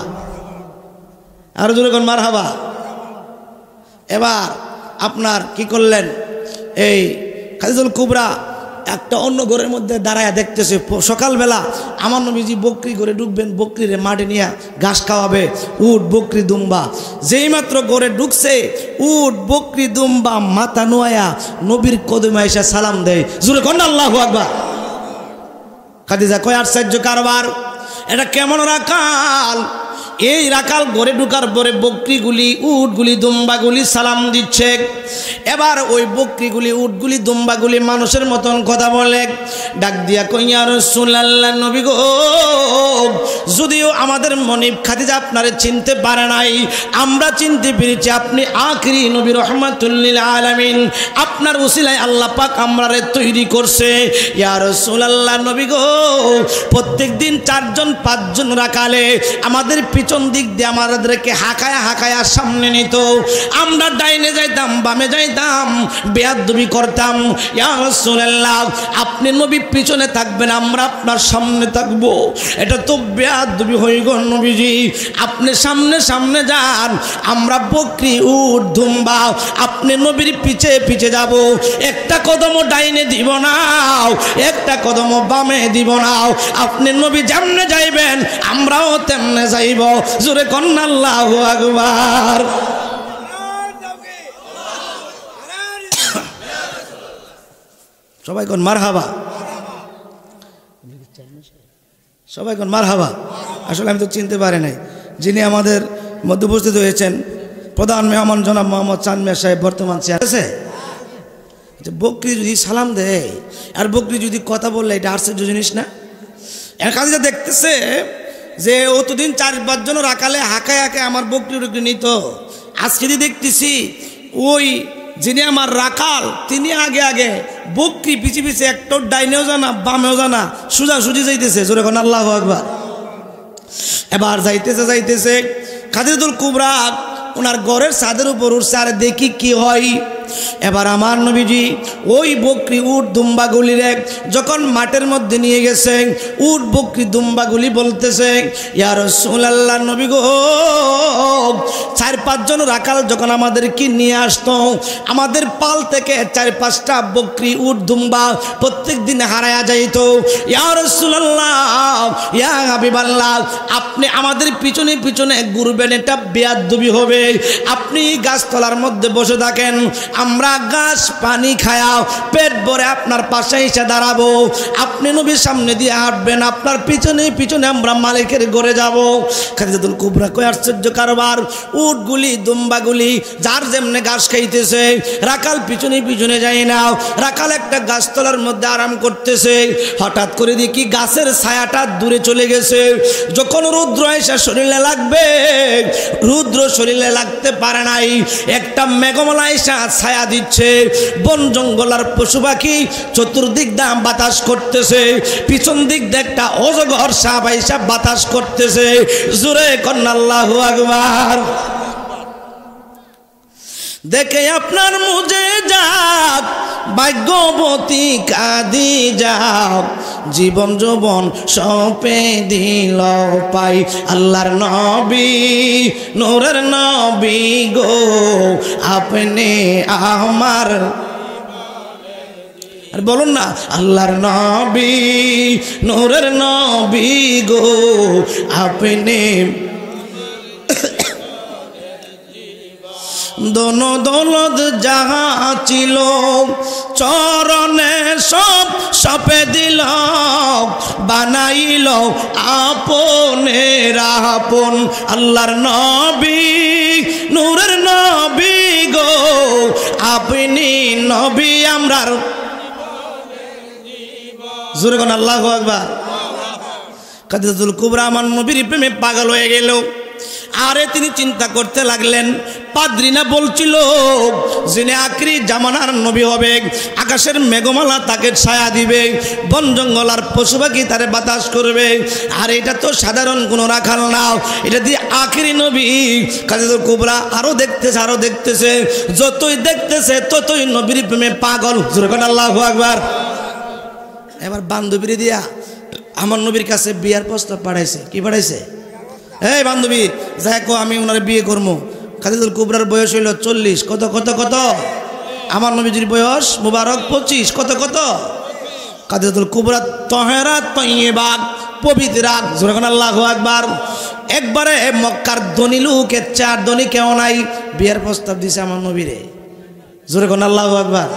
আর জোরে কোন মারহাবা। এবার আপনার কি করলেন? এই খাদিজাতুল কুবরা একটা অন্য ঘরের মধ্যে দাঁড়ায় দেখতেছে সকালবেলা আমার নবীজি বকরি ঘরে ঢুকবেন, বকরিরে মাঠে নিয়ে ঘাস খাওয়াবে, উট বকরি দুম্বা। যেই মাত্র ঘরে ঢুকছে উট বকরি দুম্বা মাথা নোয়া নবীর কদমে এসে সালাম দেয়। জোরে কোন আল্লাহু আকবার। খাদিজা কয় আশ্চর্য কারবার, এটা কেমন রাখাল? এই রাখাল ঘরে ঢুকার পরে বকরিগুলি উটগুলি দুম্বাগুলি সালাম দিচ্ছে। এবার ওই বকরিগুলি উটগুলি দুম্বাগুলি মানুষের মতন কথা বলে। ডাক দিয়া কই ইয়া রাসূলুল্লাহ, নবী গো, যদিও আমাদের মনিব খাদিজা আপনারে চিনতে পারে নাই, আমরা চিনতে পেরেছি আপনি আখিরি নবী রহমাতুল লিল আলামিন। আপনার উসিলায় আল্লাহ পাক আমরারে তৈরি করছে। ইয়া রাসূলুল্লাহ, নবী গো, প্রত্যেক দিন 4 জন 5 জন রাখালে আমাদের পিছন দিক দিয়ে আমাদেরকে হাঁকায়া হাঁকায়া সামনে নিত। আমরা ডাইনে যাইতাম, বামে যাইতাম, বেয়াদবি করতাম। ইয়া রাসূলুল্লাহ, আপনি নবী পিছনে থাকবেন, আমরা আপনার সামনে থাকবো, এটা তো বেয়াদবি হয়ে গেল। নবীজি আপনি সামনে সামনে যান, আমরা বকরি উট দুম্বা আপনি নবীর পিছে পিছে যাব। একটা কদমও ডাইনে দিব না, একটা কদমও বামে দিব না। আপনি নবী যেমনে যাইবেন আমরাও তেমনে যাইব। জোরে কন্না আল্লাহু আকবার। সবাই কোন মারহাবা, সবাই কোন মারহাবা। আসলে আমি তো চিনতে পারি নাই, যিনি আমাদের মধ্যে উপস্থিত হয়েছেন প্রধান মেহমান জনাব মোহাম্মদ চাঁদ মিয়া সাহেব, বর্তমান চেয়ার আছে। বকরি যদি সালাম দেয় আর বকরি যদি কথা বললে, এটা আশ্চর্য জিনিস না? এর কাজে দেখতেছে যে অতদিন 4-5 জন রাখালে হাঁকায় হাঁকায় আমার বকরি টুকরি নিত। আজকে যদি দেখতেছি ওই যিনি আমার রাখাল তিনি আগে আগে বকরি পিছে পিছে একটা ডাইনেও জানা বামেও জানা সোজাসুজি যাইতেছে। জোরে কোন আল্লাহু আকবার। এবার যাইতেছে খাদিজাতুল কুবরা ওনার ঘরের ছাদের উপর উঠছে, আর দেখি কি হয়। এবার আমার নবীজি ওই বকরি উট দুম্বাগুলিরে যখন মাঠের মধ্যে নিয়ে গেছে, উট বকরি দুম্বাগুলি বলতেছে, ইয়া রাসূলুল্লাহ, নবী গো, 4-5 জন রাখাল যখন আমাদেরকে নিয়ে আসতো, আমাদের পাল থেকে 4-5টা বকরি উট দুম্বা প্রত্যেক দিন হারায়া যাইত। ইয়া রাসূলুল্লাহ, ইয়া হাবিবাল্লাহ, আপনি আমাদের পিছনে পিছনে ঘুরবেন, এটা বেয়াদবি হবে। আপনি গাছতলার মধ্যে বসে থাকেন, আমরা গাছ পানি খায়াও পেট ভরে আপনার পাশে এসে দাঁড়াবো। আপনি নবীর সামনে দিয়ে হাঁটবেন, আপনার পিছনে পিছনে আমরা মালিকের ঘরে যাব। খাদিজাতুল কুবরা কয় আশ্চর্য কারবার, উটগুলি দুম্বাগুলি যার যেমনে ঘাস খাইতেছে, রাখাল পিছনে পিছনে যায় না। রাখাল একটা গাছতলার মধ্যে আরাম করতেছে, হঠাৎ করে দেখি গাছের ছায়াটা দূরে চলে গেছে। যখন রুদ্র এসে শরীরে লাগবে, রুদ্র শরীরে লাগতে পারে নাই, একটা মেঘমালা এসে ছায়া দিচ্ছে। বন জঙ্গল আর পশু পাখি চতুর্দিক দিয়ে বাতাস করতেছে, পিছন দিক দিয়ে একটা অজগর সাপ আইসা বাতাস করতেছে। জোরে কন্না আল্লাহু আকবার। দেখে আপনার মুজে যাক ভাগ্যবতী খাদিজা, জীবন যৌবন সপে দিল পাই আল্লাহর নবী, নূরের নবী গো, আপনি আমার, আর বলুন না, আল্লাহর নবী, নূরের নবী গো, আপনি দোনো দৌলত যাহা ছিল চরণে সব সপে দিল, বানাইল আপনের আপন। আল্লাহর নবী, নূরের নবী গো, আপনি নবী আমরার। জোরে কোন আল্লাহু আকবার। খাদিজাতুল কুবরা আমার নবীর প্রেমে পাগল হয়ে গেল। আরে তিনি চিন্তা করতে লাগলেন, পাদ্রিনা বলছিল যিনি আখরি জামানার নবী হবে, আকাশের মেঘমালা তাকে ছায়া দিবে, বন জঙ্গল আর পশু পাখি তারে বাতাস করবে। আর এটা তো সাধারণ কোনো রাখাল না, এটা দিয়ে আখরি নবী। খাদিজাতুল কুবরা আরো দেখতেছে, আরো দেখতেছে, যতই দেখতেছে ততই নবীর প্রেমে পাগল। জোরে কোন আল্লাহু আকবার। এবার বান্ধবীর দিয়া আমার নবীর কাছে বিয়ার প্রস্তাব পাঠাইছে। কি পাঠাইছে? এই বান্ধবী দেখো, আমি ওনার বিয়ে করবো। খাদিজাতুল কুবরার বয়স হইল 40। কত কত কত? আমার নবীজির বয়স মুবারক 25। কত কত? কাদিজাতুল কুবরা তাহেরা তাইয়্যিবা পবিত্রা, জোরে কোন আল্লাহু আকবার। একবারে মক্কার ধনী লোকের চার ধনী কেউ নাই, বিয়ের প্রস্তাব দিছে আমার নবীরে, জোরে কোন আল্লাহু আকবার।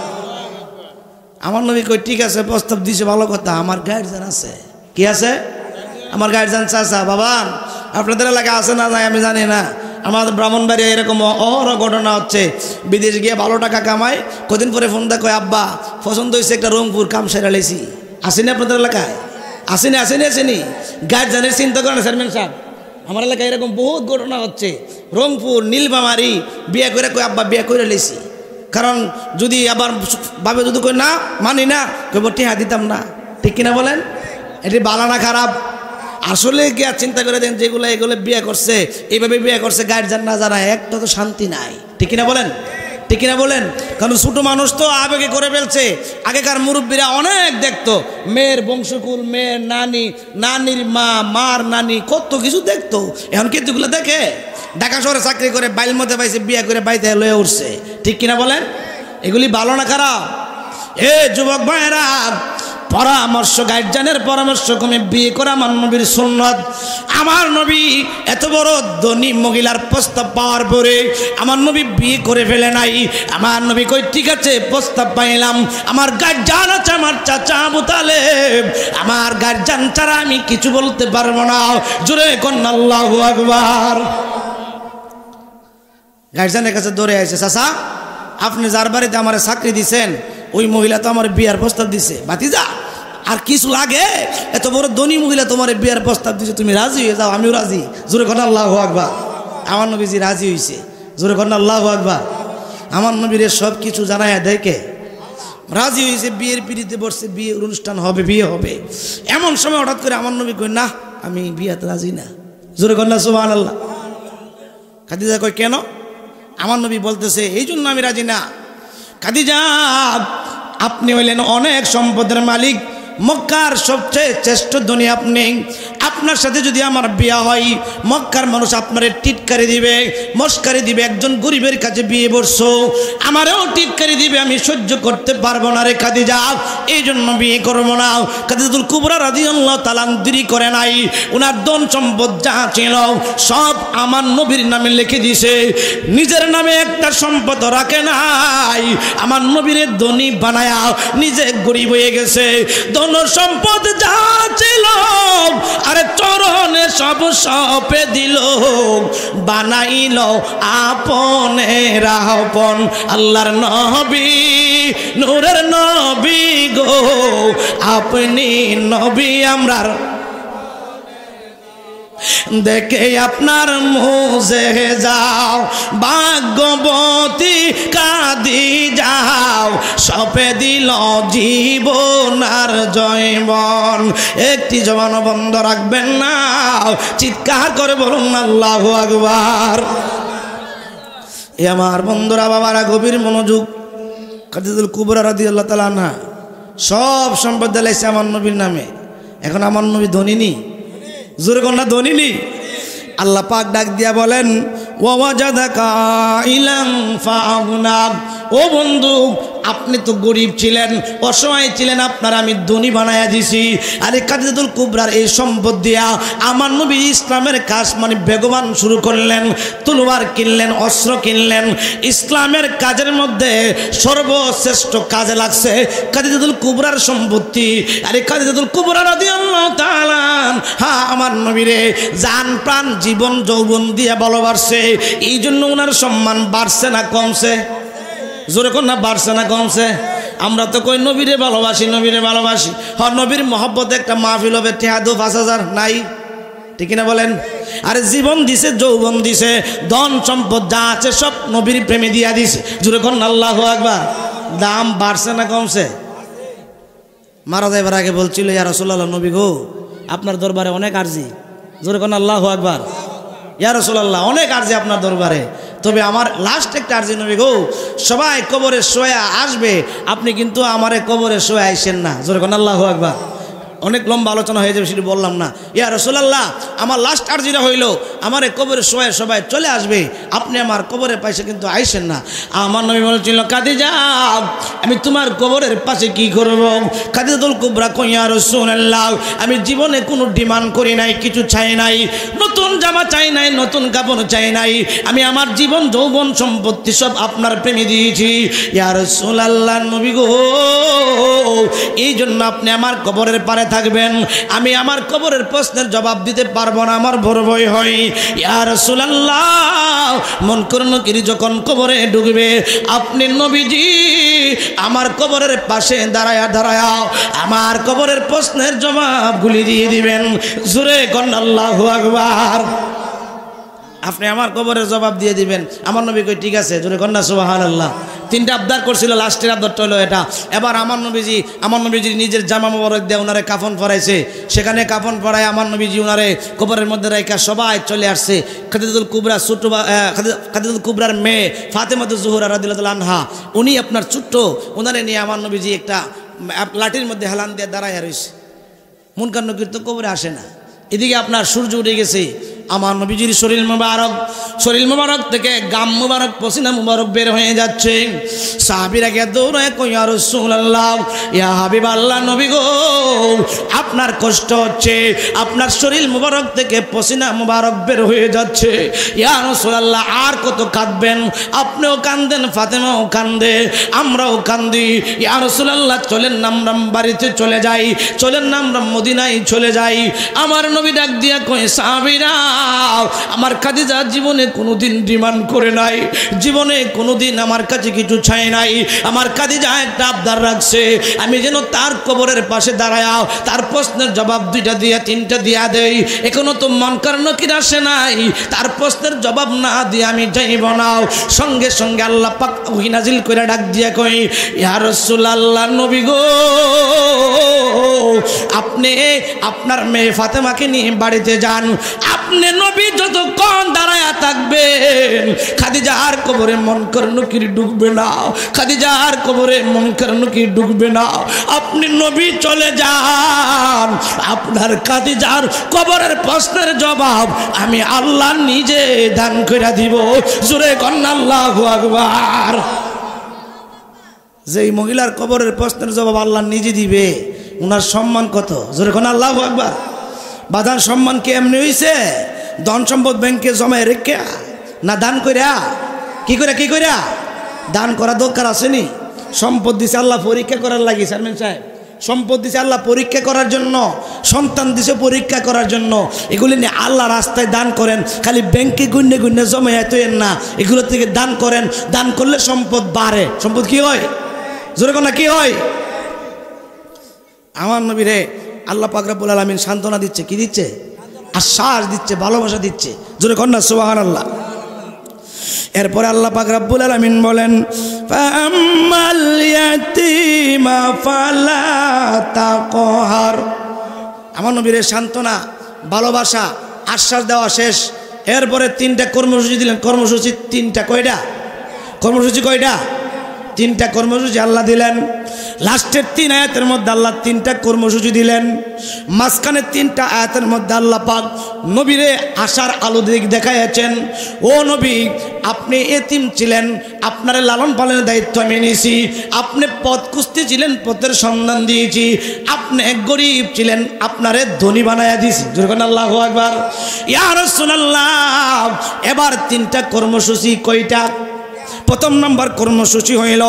আমার নবী কই ঠিক আছে প্রস্তাব দিছে ভালো কথা, আমার গার্জিয়ান আছে। কি আছে? আমার গার্জিয়ান চাচা। বাবা আপনাদের এলাকায় আছে না নাই আমি জানি না, আমাদের ব্রাহ্মণবাড়িয়া এরকম অহরহ ঘটনা হচ্ছে, বিদেশ গিয়ে ভালো টাকা কামায়, কদিন পরে ফোন দেয় কয় আব্বা পছন্দ হয়েছে একটা রংপুর, কাম সেরা লেছি। আসেনি আপনাদের এলাকায়? আসেনি আসেনি আসেনি? গার্জিয়ানের চিন্তা করেন চেয়ারম্যান সাহেব, আমার এলাকায় এরকম বহুত ঘটনা হচ্ছে। রংপুর নীলফামারী বিয়ে করে কয় আব্বা বিয়ে করে লেছি, কারণ যদি আবার ভাবে যদি কই না মানি না কইব টিহা দিতাম না। ঠিক কিনা বলেন? এটি ভালো না খারাপ? আসলে গিয়া চিন্তা করে দেন, যেগুলো এগুলো বিয়ে করছে এইভাবে বিয়ে করছে গার্জিয়ান না জানা, একটা তো শান্তি নাই। ঠিক কিনা বলেন? ঠিক কিনা বলেন? কারণ ছোটো মানুষ তো আবেগে করে ফেলছে। আগেকার মুরব্বীরা অনেক দেখতো, মেয়ের বংশকুল, মেয়ের নানি, নানির মা, মার নানি, কত কিছু দেখতো। এখন কিন্তু এগুলো দেখে? ঢাকা শহরে চাকরি করে বাইল মধ্যে পাইছে, বিয়ে করে বাইতে লয়ে উঠছে। ঠিক কিনা বলেন? এগুলি ভালো না খারাপ? এ যুবক ভাইয়েরা, পরামর্শ গার্জিয়ানের পরামর্শ কমে বিয়ে করা আমার নবীর সুন্নত। আমার নবী এত বড় ধনী মহিলার প্রস্তাব পাওয়ার পরে আমার নবী বিয়ে করে ফেলে নাই। আমার নবী কই ঠিক আছে প্রস্তাব পাইলাম, আমার গার্জিয়ান আছে আমার চাচা আবু তালেব, আমার গার্জিয়ান ছাড়া আমি কিছু বলতে পারবো না। জোরে কোন আল্লাহু আকবার। গার্জিয়ানের কাছে দৌড়ে আসে, চাচা আপনি যার বাড়িতে আমার চাকরি দিছেন ওই মহিলা তো আমার বিয়ার প্রস্তাব দিছে। ভাতিজা আর কিছু লাগে? এত বড় ধনী মহিলা তোমার বিয়ার প্রস্তাব দিছে, তুমি রাজি হয়ে যাও। আমিও রাজি। জোরে কোন আল্লাহু আকবার। আমার নবীজি রাজি হয়েছে। জোরে কোন আল্লাহু আকবার। আমার নবীর সব কিছু জানায় দেখে রাজি হয়েছে, বিয়ের পিড়িতে বসছে, বিয়ের অনুষ্ঠান হবে, বিয়ে হবে। এমন সময় হঠাৎ করে আমার নবী কই না আমি বিয়াতে রাজি না। জোরে কোন সুবহানাল্লাহ। খাদিজা কই কেন? আমার নবী বলতেছে এই জন্য আমি রাজি না। খাদিজা আপনি হইলেন অনেক সম্পদের মালিক, মক্কার সবচেয়ে শ্রেষ্ঠ ধনী আপনি। আপনার সাথে যদি আমার বিয়ে হয় মক্কার মানুষ আপনারে টিটকারি দিবে, মস্কারি দিবে। একজন গরিবের কাছে বিয়ে বসছো, আমারও টিটকারি দিবে, আমি সহ্য করতে পারবো না রে খাদিজা, এই জন্য বিয়ে করবো না। খাদিজাতুল কুবরা রাদিয়াল্লাহু তাআলা দেরি করে নাই, ওনার ধন সম্পদ যা ছিল সব আমার নবীর নামে লিখে দিছে, নিজের নামে একটা সম্পদ রাখে নাই। আমার নবীরে ধনী বানায়া নিজে গরিব হয়ে গেছে। ধন সম্পদ যা ছিল আরে চরণে সব সপে দিল, বানাইল আপনের আপন। আল্লাহর নবী নূরের নবী গো, আপনি নবী আমরার দেখে আপনার মুজে যাও, ভাগ্যবতী কাঁদি যাও, সপে দিল জীবন আর জয়বন। একটি জবান বন্ধ রাখবেন না, চিৎকার করে বলুন আল্লাহু আকবার। এ আমার বন্ধুরা বাবারা গভীর মনোযোগ। খাদিজাতুল কুবরা রাদিয়াল্লাহু তাআলা আনহা সব সম্পদ দিয়েছে আমার নবীর নামে। এখন আমার নবী ধনী নি? জোরে কন্যা ধনী নি? আল্লাহ পাক ডাক দিয়া বলেন ওয়াজাদাকা ইলাম ফাগনা। ও বন্ধু আপনি তো গরিব ছিলেন, অসহায় ছিলেন, আপনার আমি ধনী বানায়া দিছি। আর এই খাদিজাতুল কুবরার এই সম্পদ দিয়া আমার নবী ইসলামের কাজ মানে বেগবান শুরু করলেন, তলোয়ার কিনলেন, অস্ত্র কিনলেন। ইসলামের কাজের মধ্যে সর্বশ্রেষ্ঠ কাজে লাগছে খাদিজাতুল কুবরার সম্পত্তি। আর এই খাদিজাতুল কুবরা রাদিয়াল্লাহু তাআলা হ্যাঁ আমার নবীরে জান প্রাণ জীবন যৌবন দিয়ে ভালোবাসছে, এই জন্য ওনার সম্মান বাড়ছে না কমছে? জোরে কোন না বাড়ছে না কমছে? আমরা তো কই নবীরে ভালোবাসি, নবীরে ভালোবাসি। হ্যাঁ নবীর মহব্বতে একটা মাহফিল হবে, টেহা 5,000 নাই? ঠিক না বলেন? আরে জীবন দিছে, যৌবন দিছে, ধন সম্পদ যা আছে সব নবীর প্রেমে দিয়া দিছে। জোরে কোন আল্লাহু আকবার। দাম বাড়ছে না কমছে? মারা যাইবার আগে বলছিল ইয়া রাসূলুল্লাহ, নবী গো আপনার দরবারে অনেক আরজি। জোরে কোন আল্লাহু আকবার। ইয়া রাসূলুল্লাহ অনেক আরজি আপনার দরবারে, তবে আমার লাস্ট একটা আরজি নবী গো, সবাই কবরে শোয়া আসবে, আপনি কিন্তু আমারে কবরে শোয়া আইসেন না। জোরে কোন আল্লাহু আকবার। অনেক লম্বা আলোচনা হয়ে যাবে, সেটা বললাম না। ইয়া রাসূলুল্লাহ, আমার লাস্ট আরজিটা হইল আমার কবরের সময় সবাই চলে আসবে, আপনি আমার কবরের পাশে কিন্তু আইসেন না। আমার নবী বলেছিল, খাদিজা আমি তোমার কবরের পাশে কি করব? খাদিজাতুল কুবরা কই, ইয়া রাসূলুল্লাহ আমি জীবনে কোনো ডিমান্ড করি নাই, কিছু চাই নাই, নতুন জামা চাই নাই, নতুন কাপড় চাই নাই, আমি আমার জীবন যৌবন সম্পত্তি সব আপনার প্রেমে দিয়েছি। ইয়া রাসূলুল্লাহ নবী গো, এই জন্য আপনি আমার কবরের পারে থাকবেন, আমি আমার কবরের প্রশ্নের জবাব দিতে পারবো না, আমার বড় ভয় হয়। ইয়া রাসূলুল্লাহ মন করুন কি যখন কবরে ঢুকবে আপনি নবীজি আমার কবরের পাশে দাঁড়ায়া দাঁড়ায়া আমার কবরের প্রশ্নের জবাবগুলি দিয়ে দিবেন। জোরে কোন আল্লাহু আকবার। আপনি আমার কবরের জবাব দিয়ে দিবেন। আমার নবী কই ঠিক আছে, জোরে কন্যা সুবহানাল্লাহ। তিনটা আবদার করছিল, লাস্টের আবদারটা হলো এটা। এবার আমার নবীজি নিজের জামা মোবারক দিয়ে ওনারে কাফন পরাইছে, সেখানে কাফন পরায় আমার নবীজি ওনারে কবরের মধ্যে রাইখা সবাই চলে আসছে। খাদিজাতুল কুবরা ছোট খাদিজাতুল কুবরার মেয়ে ফাতেমাতুজ জোহরা রাদিয়াল্লাহু আনহা, উনি আপনার ছোট্ট, ওনারে নিয়ে আমার নবীজি একটা লাঠির মধ্যে হেলান দিয়ে দাঁড়াইয়া রয়েছে। মুনকার নকির তো কবরে আসে না। এদিকে আপনার সূর্য উঠে গেছে, আমার নবীজির শরীর মুবারক থেকে গাম মুবারক পসিনা মুবারক বের হয়ে যাচ্ছে। সাহাবীরা গিয়ে দৌড়ায় কই, ইয়া রাসূলুল্লাহ ইয়া হাবিবাল্লাহ নবী গো আপনার কষ্ট হচ্ছে, আপনার শরীর মুবারক থেকে পসিনা মুবারক বের হয়ে যাচ্ছে। ইয়া রাসূলুল্লাহ আর কত কাঁদবেন? আপনিও কাঁদেন, ফাতেমাও কাঁদে, আমরাও কাঁদি। ইয়া রাসূলুল্লাহ চলেন না আমরা বাড়িতে চলে যাই, চলেন না আমরা মদিনায় চলে যাই। আমার নবী ডাক দিয়া কই, সাহাবীরা আমার খাদিজা জীবনে কোনোদিন ডিমান্ড করে নাই, জীবনে কোনোদিন আমার কাছে কিছু চাই নাই। আমার খাদিজা একটা আবদার রাখছে, আমি যেন তার কবরের পাশে দাঁড়ায়া তার প্রশ্নের জবাব দুইটা দিয়া তিনটা দিয়া দেই। এখনো তো মুনকার নকির আসে নাই, তার প্রশ্নের জবাব না দিয়ে আমি যাইব না। সঙ্গে সঙ্গে আল্লাহ পাক ওহী নাজিল করে ডাক দিয়া কই, ইয়া রাসূলুল্লাহ নবী গো আপনি আপনার মেয়ে ফাতেমাকে নিয়ে বাড়িতে যান। আপনি নবী যতক্ষণ দাঁড়ায়া থাকবেন খাদিজার কবরে মুনকার নকির ঢুকবে না, খাদিজার কবরে মুনকার নকির ঢুকবে না। আপনি নবী চলে যান, আপনার খাদিজার কবরের প্রশ্নের জবাব আমি আল্লাহ নিজে দান করে দিব। জোরে কন্না আল্লাহু আকবার। যেই মহিলার কবরের প্রশ্নের জবাব আল্লাহ নিজে দিবে, ওনার সম্মান কত? জোরে কন্না আল্লাহু আকবার। বাদান সম্মান কি এমনি হইছে? ধন সম্পদ ব্যাংকে জমায় রেখে না দান কইরা? কি কইরা দান করা দরকার আসেনি? সম্পদ দিছে আল্লাহ পরীক্ষা করার লাগি। চেয়ারম্যান সাহেব, সম্পদ দিছে আল্লাহ পরীক্ষা করার জন্য, সন্তান দিছে পরীক্ষা করার জন্য। এগুলি নিয়ে আল্লাহ রাস্তায় দান করেন, খালি ব্যাংকে গুন্নে গুন্নে জমে এতইন না, এগুলো থেকে দান করেন। দান করলে সম্পদ বাড়ে। সম্পদ কি হয়? জোরে কোনা কি হয়? আমার নবীরে আল্লাহ পাক রব্বুল আলামিন সান্ত্বনা দিচ্ছে। কি দিচ্ছে? আশ্বাস দিচ্ছে, ভালোবাসা দিচ্ছে। জোরে কন্যা সুবহানাল্লাহ। এরপরে আল্লাহ পাক রব্বুল আলামিন বলেন, ফাআম্মাল ইয়াতীমা ফালা তাকহার। আমার নবীরে সান্ত্বনা, ভালোবাসা, আশ্বাস দেওয়া শেষ। এরপরে তিনটা কর্মসূচি দিলেন। কর্মসূচি তিনটা। কয়টা কর্মসূচি? কয়টা? তিনটা কর্মসূচি আল্লাহ দিলেন। লাস্টের 3 আয়াতের মধ্যে আল্লাহ 3টা কর্মসূচি দিলেন। মাঝখানে 3টা আয়াতের মধ্যে আল্লাহ পাক নবীরে আশার আলো দিক দেখাইয়াছেন। ও নবী, আপনি এতিম ছিলেন, আপনারে লালন পালনের দায়িত্ব আমি নিয়েছি। আপনি পথ খুঁজতে ছিলেন, পথের সন্ধান দিয়েছি। আপনি গরিব ছিলেন, আপনারে ধনী বানাইয়া দিয়েছি। জোরে আল্লাহু আকবার। ইয়া রাসূলুল্লাহ, এবার 3টা কর্মসূচি। কয়টা? প্রথম নম্বর কর্মসূচি হইল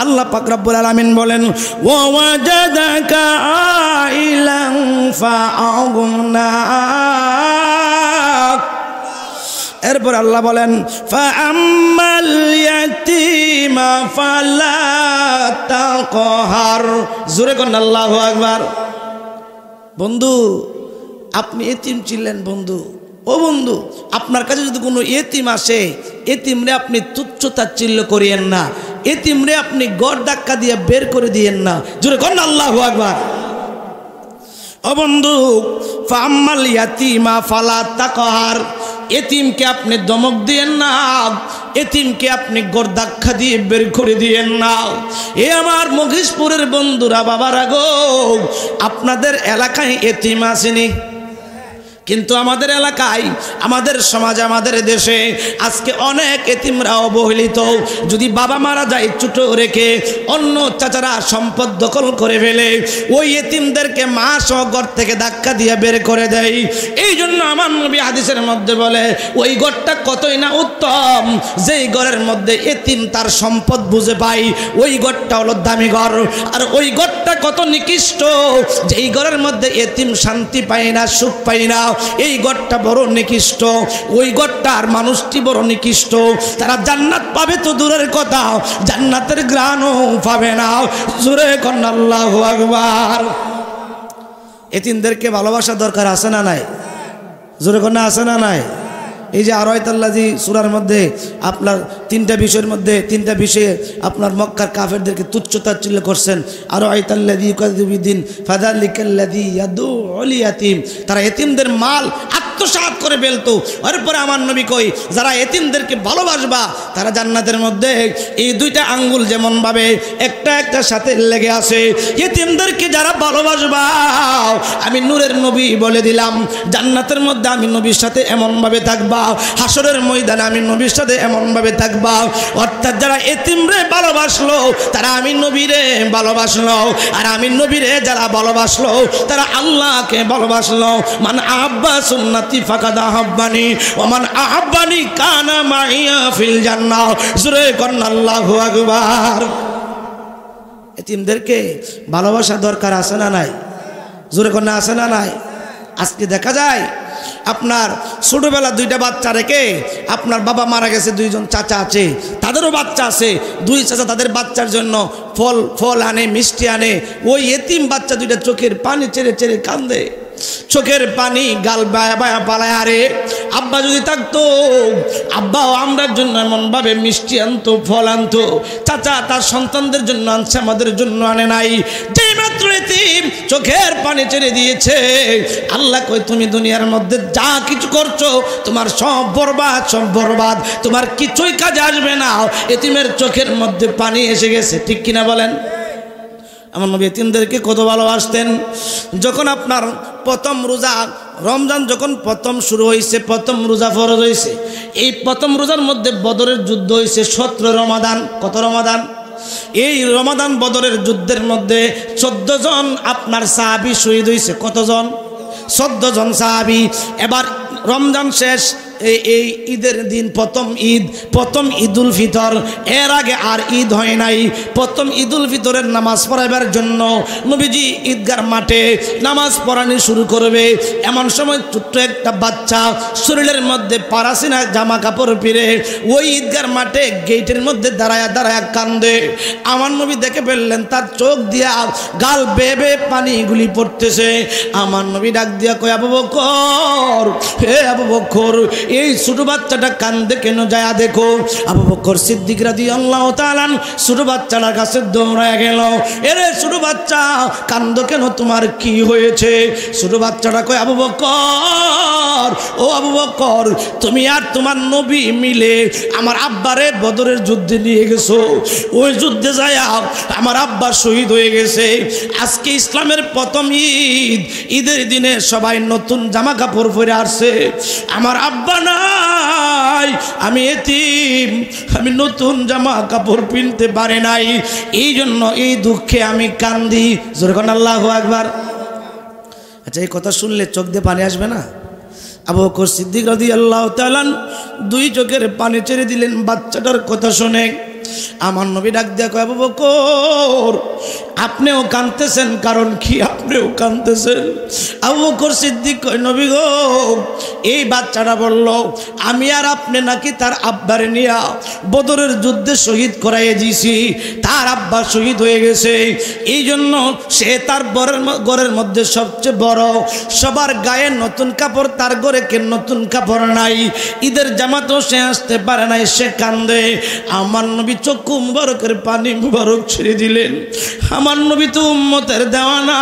আল্লাহ পাক রব্বুল আলামিন বলেন, ওয়া ওয়াজাদাকা আইলান ফাআগনা। এরপর আল্লাহ বলেন, ফাআম্মাল ইয়াতীমা ফালা তাকহার। জোরে কোন আল্লাহু আকবার। বন্ধু, আপনি এতিম ছিলেন বন্ধু। ও বন্ধু, আপনার কাছে যদি কোনো এতিম আসে, এতিমরে আপনি তুচ্ছ তাচ্ছিল্য করিয়েন না, এতিমরে আপনি গড় ধাক্কা দিয়ে বের করে দিয়েন না। জোরে কন্যা আল্লাহু আকবার। ও বন্ধু, ফাআম্মাল ইয়াতীমা ফালা তাকহার। এতিমকে আপনি দমক দিয়েন না, এতিমকে আপনি গোরদাক্ষা দিয়ে বের করে দিয়েন না। এ আমার মহিষপুরের বন্ধুরা, বাবারা গো, আপনাদের এলাকায় এতিম আসেনি, কিন্তু আমাদের এলাকায়, আমাদের সমাজে, আমাদের দেশে আজকে অনেক এতিমরা অবহেলিত। যদি বাবা মারা যায় ছোট রেখে, অন্য চাচারা সম্পদ দখল করে ফেলে, ওই এতিমদেরকে মা সহ ঘর থেকে ধাক্কা দিয়ে বের করে দেয়। এই জন্য আমার নবী হাদিসের মধ্যে বলে, ওই ঘরটা কতই না উত্তম, যেই ঘরের মধ্যে এতিম তার সম্পদ বুঝে পায়, ওই ঘরটা হলো দামি ঘর। আর ওই ঘরটা কত নিকৃষ্ট, যেই ঘরের মধ্যে এতিম শান্তি পায় না, সুখ পায় না, এই ঘরটা বড় নিকৃষ্ট। ওই ঘরটার মানুষটি বড় নিকৃষ্ট। তারা জান্নাত পাবে তো দূরের কথা, জান্নাতের ঘ্রাণও পাবে না। জোরে কোন আল্লাহু আকবার। এতিমদেরকে ভালোবাসা দরকার আছে না নাই? জোরে কোন আছে না নাই? এই যে আরাইতাল্লাযী সূরার মধ্যে আপনার তিনটা বিষয়ের মধ্যে, তিনটা বিষয়ে আপনার মক্কার কাফেরদেরকে তুচ্ছ-তাচ্ছিল্য করছেন। আরাইতাল্লাযী ইউকাযযিবু বিদ্দীন ফাযালিকাল্লাযী ইয়াদউল ইয়াতীম। তারা এতিমদের মাল আত্মসাৎ করে ফেলতো। এরপরে আমার নবী কই, যারা এতিমদেরকে ভালোবাসবা তারা জান্নাতের মধ্যে এই দুইটা আঙ্গুল যেমন ভাবে একটা একটার সাথে লেগে আছে, এতিমদেরকে যারা ভালোবাসবা, আমি নূরের নবী বলে দিলাম, জান্নাতের মধ্যে আমি নবীর সাথে এমন ভাবে থাকবা, হাসরের ময়দানে আমি নবীর সাথে এমন ভাবে থাকবা। অর্থাৎ যারা এতিমরে ভালোবাসলো তারা আমি নবীরে ভালোবাসলো, আর আমি নবীরে যারা ভালোবাসলো তারা আল্লাহকে ভালোবাসলো। মান আহাব্বা সুন্নতি ফাকাদ আহাব্বানি ওয়া মান আহাব্বানি কানা মাইয়া ফিল জান্নাহ। জোরে কোন আল্লাহু আকবার। এতিমদেরকে ভালোবাসা দরকার আছে না নাই? জোরে কোন আছে না নাই? আজকে দেখা যায় আপনার ছোটবেলা দুইটা বাচ্চা রেখে, আপনার বাবা মারা গেছে, দুইজন চাচা আছে, তাদেরও বাচ্চা আছে, দুই চাচা তাদের বাচ্চার জন্য ফল আনে, মিষ্টি আনে। ওই এতিম বাচ্চা দুইটা চোখের পানি ছেড়ে ছেড়ে কান্দে, চোখের পানি গাল বায়া বায়া পালায়। আরে আব্বা যদি থাকতো, আব্বাও আমরার জন্য এমন ভাবে মিষ্টি আনতো, ফল আনতো। চাচা তার সন্তানদের জন্য আনছে, আমাদের জন্য আনে নাই। যেই মাত্র এতিম চোখের পানি ছেড়ে দিয়েছে, আল্লাহ কই, তুমি দুনিয়ার মধ্যে যা কিছু করছো তোমার সব বরবাদ, সব বরবাদ, তোমার কিছুই কাজে আসবে না। এতিমের চোখের মধ্যে পানি এসে গেছে, ঠিক কিনা বলেন? আমার নবী এতিমদেরকে কত ভালোবাসতেন। যখন আপনার প্রথম রোজা রমজান যখন প্রথম শুরু হয়েছে, প্রথম রোজা ফরজ হয়েছে, এই প্রথম রোজার মধ্যে বদরের যুদ্ধ হয়েছে 17 রমাদান। কত রমাদান? এই রমাদান বদরের যুদ্ধের মধ্যে 14 জন আপনার সাহাবী শহীদ হয়েছে। কতজন? 14 জন সাহাবী। এবার রমজান শেষ, এই ঈদের দিন প্রথম ঈদুল ফিতর, এর আগে আর ঈদ হয় নাই। প্রথম ঈদুল ফিতরের নামাজ পড়াবার জন্য নবীজি ঈদগার মাঠে নামাজ পড়ানি শুরু করবে। এমন সময় ছোট্ট একটা বাচ্চা শরীরের মধ্যে পারাসিনা জামা কাপড় পরে ওই ঈদগার মাঠে গেটের মধ্যে দাঁড়ায়া দাঁড়ায়া কান্দে। আমার নবী দেখে ফেললেন, তার চোখ দিয়া গাল বেয়ে বেয়ে পানিগুলি পড়তেছে। আমার নবী ডাক দিয়া কয়, আবু বকর, হে আবু বকর, এই ছোট বাচ্চাটা কান্দে কেন, যায় দেখো। আবু বকর সিদ্দিক রাদিয়াল্লাহু তাআলা ছোট বাচ্চাটার কাছে দৌড়ায় গেল। এরে ছোট বাচ্চা, কান্দো কেন, তোমার কি হয়েছে? ছোট বাচ্চাটা কয়, আবু বকর, ও আবু বকর, তুমি আর তোমার নবী মিলে আমার আব্বারে বদরের যুদ্ধে নিয়ে গেছো। ওই যুদ্ধে যায় আমার আব্বা শহীদ হয়ে গেছে। আজকে ইসলামের প্রথম ঈদ, ঈদের দিনে সবাই নতুন জামা কাপড় পরে আসছে, আমার আব্বা নাই, আমি এতিম, আমি নতুন জামা কাপড় কিনতে পারে নাই, এই জন্য এই দুঃখে আমি কান্দি। জোরে কোন আল্লাহু আকবার। আচ্ছা, এই কথা শুনলে চোখ দিয়ে পানি আসবে না? আবু বকর সিদ্দিক রাদিয়াল্লাহু তাআলা দুই চোখের পানি ছেড়ে দিলেন বাচ্চাটার কথা শুনে। আমার নবী ডাক দিয়া কয়, আবু বকর, আপনিও কাঁদতেছেন, কারণ কি আপনিও কাঁদতেছেন? আবু বকর সিদ্দিক কয়, নবী গো, এই বাচ্চাটা বলল আমি আর আপনি নাকি তার আব্বারে নিয়া বদরের যুদ্ধে শহীদ করাইয়ে দিয়েছি, তার আব্বা শহীদ হয়ে গেছে, এই জন্য সে তার ঘরের মধ্যে সবচেয়ে বড়, সবার গায়ে নতুন কাপড়, তার ঘরে কে নতুন কাপড় নাই, ঈদের জামাতেও সে আসতে পারে নাই, সে কান্দে। আমার নবী চক্ষু মুবারকের পানি মুবারক ছেড়ে দিলেন। আমার নবী তো উম্মতের দেওয়ানা,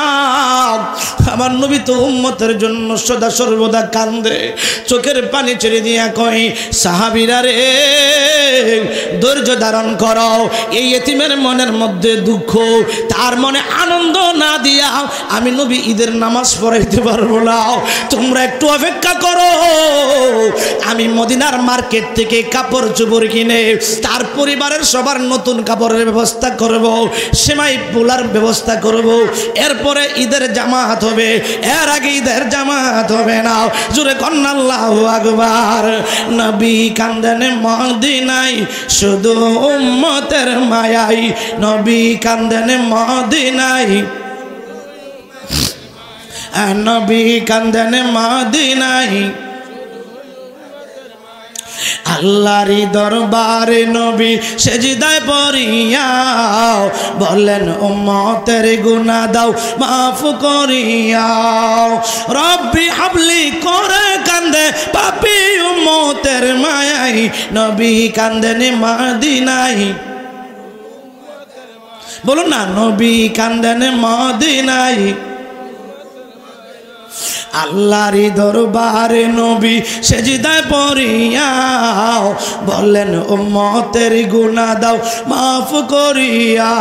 আমার নবী তো উম্মতের জন্য সদা সর্বদা কান্দে, চোখের পানি ছেড়ে দিয়া কয় সাহাবীরা রে ধৈর্য ধারণ করো, এই এতিমের মনের মধ্যে দুঃখ, তার মনে আনন্দ না দিয়া আমি নবী ঈদের নামাজ পড়াইতে পারবো না, তোমরা একটু অপেক্ষা করো, আমি মদিনার মার্কেট থেকে কাপড় চোপড় কিনে তার পরিবারের সবার নতুন কাপড়ের ব্যবস্থা করব, সেমাই পোলার ব্যবস্থা করব, এরপরে ঈদের জামাত হবে, এর আগে ঈদের জামাত হবে না। জোরে কন্না আল্লাহু আকবার। নবী কান্দেন মদিনায় শুধু উম্মতের মায়াই, নবী কান্দেন মদিনায়, নবী কান্দেন মদিনায়, আল্লাহর দরবারে নবী সেজদায় পড়িয়া বলেন উম্মতের গুনাহ দাও মাফ করিয়া, রব্বি হাবলি করে কান্দে পাপী উম্মতের মায়াই, নবী কান্দেন মদিনায়, বলুন না নবী কান্দেন মদিনায়, আল্লাহর দরবারে নবী সেজদায় পড়িয়া বলেন উম্মতের গুনাহ দাও মাফ করিয়া,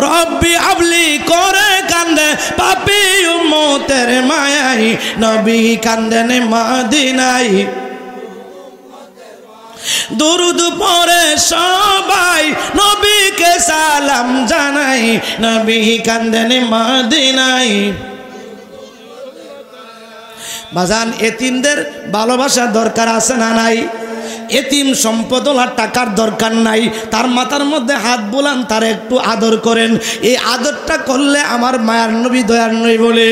রব্বি হাবলি করে কান্দে পাপী উম্মতের মায়াই, নবী কান্দেন মদিনায়, দুরুদ পড়ে সবাই নবীকে সালাম জানাই, নবী কান্দেন মদিনায়। বাজান এতিমদের ভালোবাসা দরকার আছে না নাই? এতিম সম্পদওয়ালা টাকার দরকার নাই, তার মাথার মধ্যে হাত বুলান, তার একটু আদর করেন, এই আদরটা করলে আমার মায়ার নবী দয়ার নবী বলে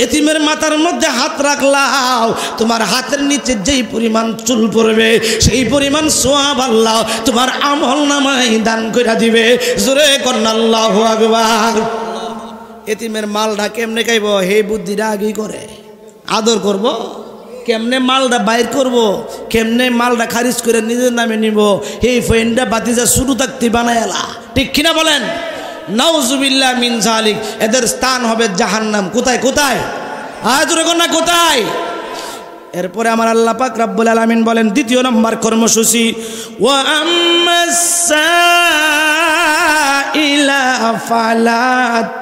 এতিমের মাথার মধ্যে হাত রাখলাও, তোমার হাতের নিচে যেই পরিমাণ চুল পড়বে সেই পরিমাণ সওয়াব আল্লাহ তোমার আমল নামায় দান করে দিবে। জোরে কন্না আল্লাহু আকবার। এতিমের মালটা কেমনে খাইব হে বুদ্ধিটা আগেই করে, আদর করব, কেমনে মালটা বাইর করব, কেমনে মালটা খারিজ করে নিজের নামে নিব, এই ফেন্ডা বাতিজা শুরু থাকতে বানায়ালা, ঠিক কিনা বলেন? নাউজুবিল্লাহ মিন জালিক। এদের স্থান হবে জাহান্নাম। কোথায় কোথায়? আজরে কোন না কোথায়? এরপরে আমার আল্লাহ পাক রব্বুল আলামিন বলেন দ্বিতীয় নম্বর কর্মসূচি, ওয়া আম্মাস সাইলা ফালা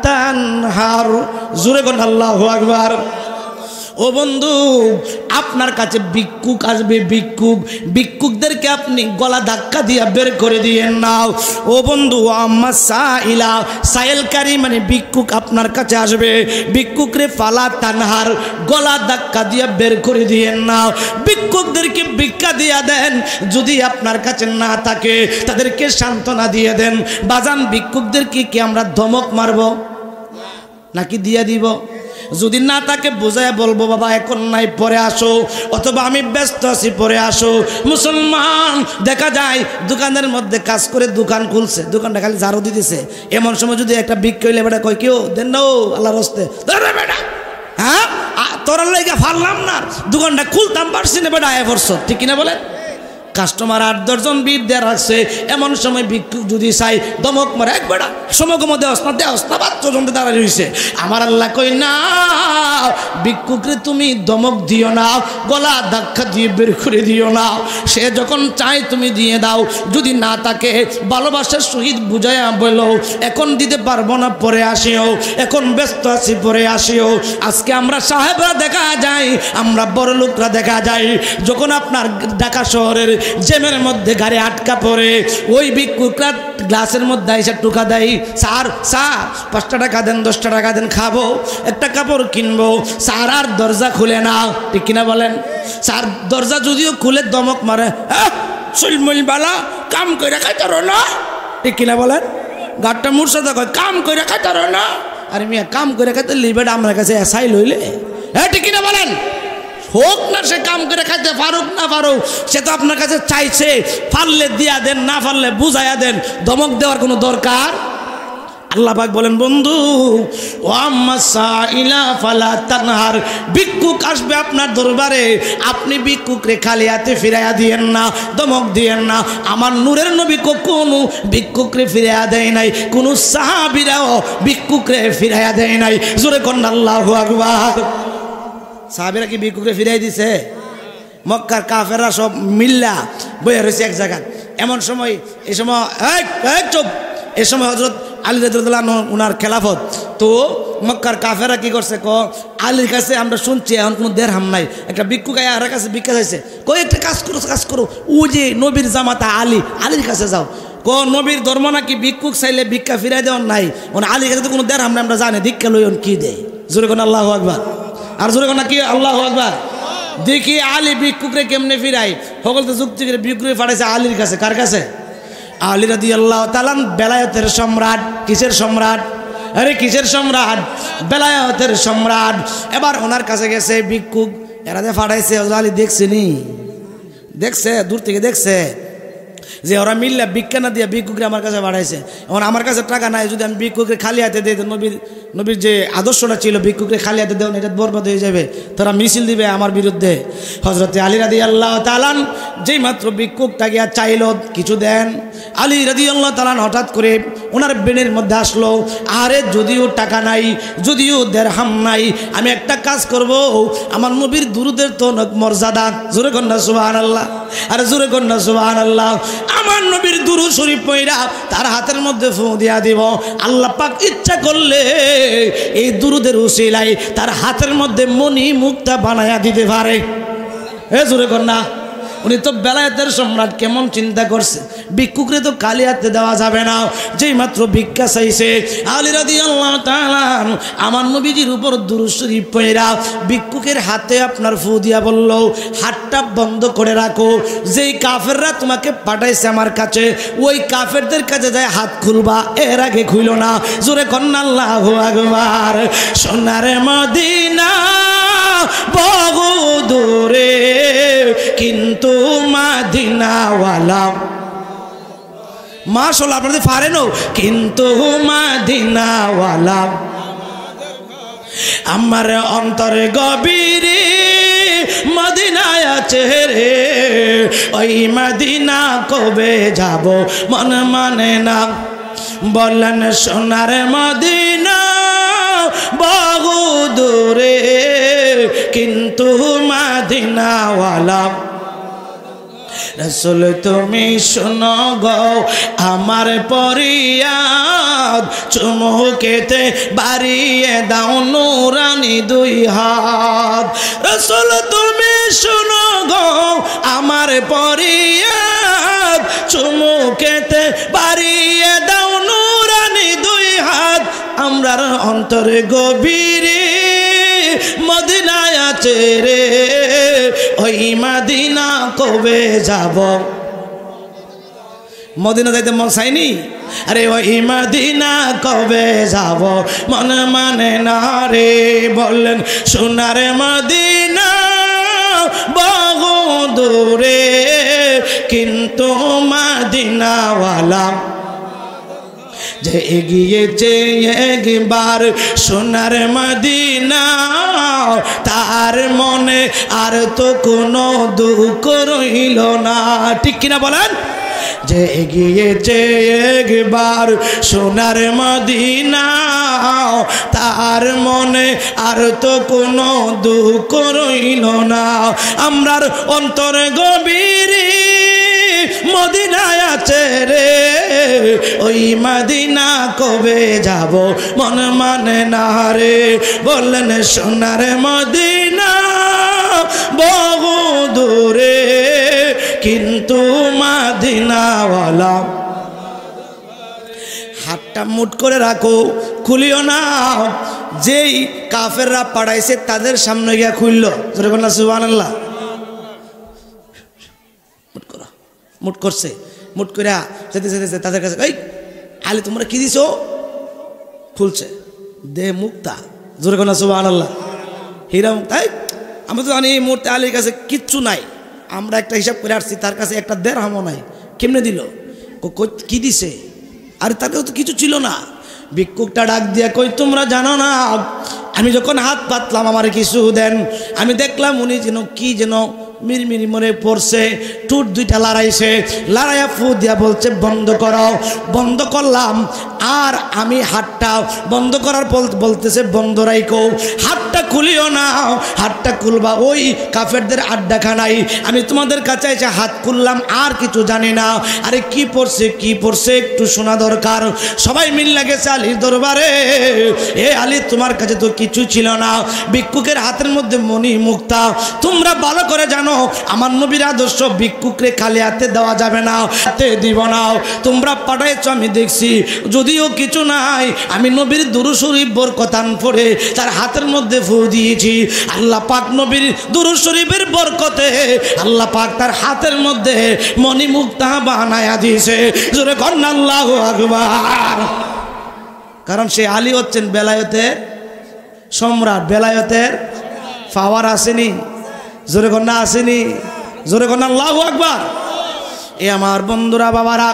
তানহার। জোরে কোন আল্লাহু আকবার। ও বন্ধু, আপনার কাছে ভিক্ষুক আসবে, ভিক্ষুকদেরকে আপনি গলা ধাক্কা দিয়া বের করে দিয়েন নাও। ও বন্ধু, আম্মা সাইলা, সাইলকারী মানে ভিক্ষুক আপনার কাছে আসবে, ভিক্ষুকরে ফালা তানহার, গলা ধাক্কা দিয়া বের করে দিয়েন নাও। ভিক্ষুকদেরকে ভিক্ষা দিয়া দেন, যদি আপনার কাছে না থাকে তাদেরকে সান্ত্বনা দিয়ে দেন। বাজান ভিক্ষুকদেরকে কি আমরা ধমক মারব নাকি দিয়া দিব? যদি না তাকে বোঝায় বলবো বাবা এখন নাই পরে আসো, অথবা আমি ব্যস্ত আছি পরে আসো। মুসলমান দেখা যায় দোকানের মধ্যে কাজ করে দোকান খুলছে, দোকানটা খালি ঝাড়ু দিতেছে, এমন সময় যদি একটা বিক্রি হইলে বেটা কয় কেউ দেন না ও আল্লাহর রাস্তে, বেটা হ্যাঁ তোর লাইগা ফারলাম না, দোকানটা খুলতাম পারছি না বেটা আয় পড়ছ, ঠিক কিনা বলে? কাস্টমার 8-10 জন বিট দেয়া রাখছে, এমন সময় ভিক্ষুক যদি চাই দমক মারে, এক বেটা সমগম দেওয়াস না 5 জন দাঁড়ায় রয়েছে। আমার আল্লাহ কই না, ভিক্ষুকরে তুমি দমক দিও না, গলা ধাক্কা দিয়ে বের করে দিও না। সে যখন চায় তুমি দিয়ে দাও, যদি না তাকে ভালোবাসার সহিত বুঝাইয়া বলো এখন দিতে পারবো না পরে আসিও, এখন ব্যস্ত আছি পরে আসিও। আজকে আমরা সাহেবরা দেখা যায়, আমরা বড় লোকরা দেখা যায়, যখন আপনার ঢাকা শহরের জেমের মধ্যে গাড়ি আটকা পড়ে, ওই ভিক্ষুকরা গ্লাসের মধ্যে এসে টুকা দেয়, স্যার 5 টাকা দেন, 10 টাকা দেন, খাবো, একটা কাপড় কিনবো। স্যার আর দরজা খুলে না, ঠিক কিনা বলেন? স্যার দরজা যদিও খুলে দমক মারে, চুলমুল বালা কাম করে খাইতার না, ঠিক কিনা বলেন? গাড়টা মুরসাদা কয় কাম করে খাইতার না, আরে মিয়া কাম করে খাইতে লিবেট আমার কাছে এসাই লইলে, হ্যাঁ ঠিক কিনা বলেন? হোক না সে কাম করে খাইতে পারুক না পারুক, সে তো আপনার কাছে চাইছে, পারলে দিয়া দেন, না পারলে বুঝাইয়া দেন, ধমক দেওয়ার কোনো দরকার আল্লাহ পাক বলেন বন্ধু ও আম্মা সাইলা ফালা তানহার, ভিক্ষুক আসবে আপনার দরবারে, আপনি ভিক্ষুকরে খালি হাতে ফিরাইয়া দিয়েন না, ধমক দিয়েন না। আমার নূরের নবী কখনো ভিক্ষুকরে ফিরাইয়া দেয় নাই, কোন সাহাবীরাও ভিক্ষুকরে ফিরাইয়া দেয় নাই। জোরে কোন আল্লাহু আকবার। সাহাবীরা কি ভিক্ষুকরে ফিরাই দিছে? মক্কার কাফেররা সব মিল্লা বইয়া রয়েছে এক জায়গায়। এমন সময় এই সময় চুপ, এই সময় হযরত আলী রাদিয়াল্লাহু আনহু উনার খেলাফত। তো মক্কার কাফেররা কি করছে, আলীর কাছে আমরা শুনছি এখন কোনো দেরহাম নাই, একটা ভিক্ষুক আয়া আর কাছে ভিক্ষা চাইছে, কই একটা কাজ করো ও যে নবীর জামাতা আলীর কাছে যাও। নবীর ধর্ম নাকি ভিক্ষুক চাইলে ভিক্ষা ফিরাই দেওয়ার নাই, আলীর কাছে তো কোনো দেরহাম নাই, আমরা জানি দীক্ষা লইন কি দেয়। জোরে কোন আল্লাহু আকবার। আর জোরে কোন কি আল্লাহু আকবার। দেখি আলী ভিক্ষুকরে কেমনে ফিরাই, সকল তো যুক্তি করে ভিক্ষুকে পাঠাইছে আলীর কাছে। কার কাছে? আলী রাদিয়াল্লাহু তাআলা বেলায়েতের সম্রাট। কিসের সম্রাট? আরে কিসের সম্রাট? বেলায়েতের সম্রাট। এবার ওনার কাছে গেছে ভিক্ষুক, এরা যে পাঠাইছে আলী দেখছেনি, দেখছে দূর থেকে দেখছে যে ওরা মিল্লা ভিক্ষা না দিয়ে ভিক্ষুকরে আমার কাছে পাঠাইছে। এখন আমার কাছে টাকা নাই, যদি আমি ভিক্ষুকরে খালি হাতে দিই, নবীর যে আদর্শটা ছিল ভিক্ষুকরে খালি হাতে দেন, এটা বরবাদ হয়ে যাবে, তারা মিছিল দিবে আমার বিরুদ্ধে। হযরতে আলী রাদিয়াল্লাহু তাআলা যেই মাত্র ভিক্ষুকটা গিয়া চাইল কিছু দেন, আলী রাদিয়াল্লাহু তাআলা হঠাৎ করে ওনার ব্রেনের মধ্যে আসলো, আরে যদিও টাকা নাই, যদিও দেরহাম নাই, আমি একটা কাজ করব, আমার নবীর দুরুদের তো অনেক মর্যাদা। জোরে কন্যা সুবহানাল্লাহ। আরে জোরে কন্যা সুবহানাল্লাহ। আমার নবীর দুরূদ শরীফ পড়া তার হাতের মধ্যে ফু দিয়া দিব। আল্লাহ পাক ইচ্ছা করলে এই দুরুদের উসিলায় তার হাতের মধ্যে মণি মুক্তা বানায়া দিতে পারে। এ জোরে কন্যা। উনি তো বেলায়েতের সম্রাট, কেমন চিন্তা করছে, ভিক্ষুকরে তো খালি হাতে দেওয়া যাবে না। যেই মাত্র ভিক্ষা চাইছে, আলী রাদিয়াল্লাহু তাআলা আমার নবীজির উপর দুরূদ শরীফ পড়া ভিক্ষুকের হাতে আপনার ফু দিয়া বলল, হাতটা বন্ধ করে রাখো, যেই কাফেররা তোমাকে পাঠাইছে আমার কাছে, ওই কাফেরদের কাছে যায় হাত খুলবা, এর আগে খুইল না। জোরে কন্না আল্লাহু আকবার। সোনার মদিনা বহু দূরে, কিন্তু মদিনাওয়ালা মাশাআল্লাহ আপনাদের পারেনও, কিন্তু মদিনাওয়ালা আমার অন্তরে গভীরে মদিনায় আছে রে, ওই মদিনা কবে যাব মন মানে না। বললেন সোনার মদিনা বহু দূরে, কিন্তু মদিনাওয়ালা রাসূল তুমি শোনো গো আমার পরিয়াদ, চুমুকেতে বাড়িয়ে দাও নূরানি দুই হাত। রাসূল তুমি শোনো গো আমার পরিয়াদ, চুমুকেতে বাড়িয়ে দাও নূরানি দুই হাত। আমরার অন্তরে গভীরে মদিনায় আছে রে, ওই মদিনা কবে যাব। মদিনা যাইতে মন চাইনি, আরে ওই মদিনা কবে যাব মন মানে না রে। বললেন সোনার মদিনা বহু দূরে, কিন্তু মদিনাওয়ালা যে এগিয়েছে একবার সোনার মদিনা, তার মনে আর তো কোনো দুঃখ রইল না। ঠিক কিনা বলেন? যে এগিয়েছে একবার সোনার মদিনা, তার মনে আর তো কোনো দুঃখ রইল না। আমরার অন্তর গভীরে মদিনায় আছে রে, ওই মদিনা কবে যাব মন মানে না রে। বললেন সোনার মদিনা বহু দূরে, কিন্তু মদিনাওয়ালা হাতটা মুট করে রাখো, খুলিও না। যেই কাফেররা পাঠাইছে তাদের সামনে গিয়া খুলল। সুবহানাল্লাহ। মুট করছে, মুট করে যেতে যেতে তাদের কাছে, এই আলী তোমরা কি দিছো? খুলছে, দে মুক্তা। জোরে কোনা সুবহানাল্লাহ। হীরা মুক্তা। আমরা তো জানি এই মুহূর্তে আলীর কাছে কিচ্ছু নাই, আমরা একটা হিসাব করে আসছি, তার কাছে একটা দেড়হামও নাই। কেমনে দিল? কি দিছে? আরে তার কাছে তো কিছু ছিল না। ভিক্ষুকটা ডাক দিয়া কই তোমরা জানো না আমি যখন হাত পাতলাম আমার কিছু দেন। আমি দেখলাম উনি যেন কি যেন মিরমিরি মনে পড়ছে, টুট দুইটা লড়াইছে, লড়াইয়া ফু দিয়া বলছে বন্ধ করো। বন্ধ করলাম, আর আমি হাতটা বন্ধ করার বলতেছে বন্ধ রাইকো, হাতটা খুলিও না, হাতটা খুলবা ওই কাফেরদের আড্ডাখানায়। আমি তোমাদের কাছে এসে হাত খুললাম, আর কিছু জানি না। আরে কি পড়ছে কি পড়ছে একটু শোনা দরকার। সবাই মিল গেছে আলীর দরবারে। এ আলী তোমার কাছে তো কিছু ছিল না, ভিক্ষুকের হাতের মধ্যে মণি মুক্তা। তোমরা ভালো করে জানো আমার নবীর আদর্শ ভিক্ষুকরে খালি হাতে দেওয়া যাবে না, হাতে দিব না। তোমরা পাঠাইছো আমি দেখছি, যদিও কিছু নাই আমি নবীর দুরূদ শরীফ বরকতান পড়ে তার হাতের মধ্যে ফু দিয়েছি। আল্লাহ পাক নবীর দুরূদ শরীফের বরকতে আল্লাহ পাক তার হাতের মধ্যে মণি মুক্তা বানায়া দিয়েছে। জোরে কন্যা আল্লাহু আকবার। কারণ সে আলী হচ্ছেন বেলায়েতের সম্রাট, বেলায়েতের পাওয়ার আসেনি। জোরে কন্যা আসেনি, জোরে কন্যা আল্লাহু আকবার। এ আমার বন্ধুরা বাবারা,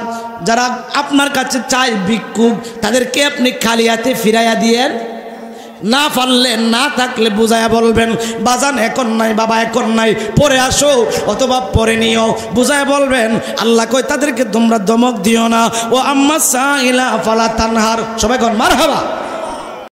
যারা আপনার কাছে চাই ভিক্ষুক, তাদেরকে আপনি খালি হাতে ফিরাইয়া দিয়েন না, পারলে না থাকলে বুঝাইয়া বলবেন বাজান এখন নাই বাবা এখন নাই, পরে আসো অথবা পরে নিও, বুঝাইয়া বলবেন। আল্লাহ কই তাদেরকে তোমরা দমক দিও না। ও আম্মা সাইলা ফালা তানহার, সবাই কোন মারহাবা।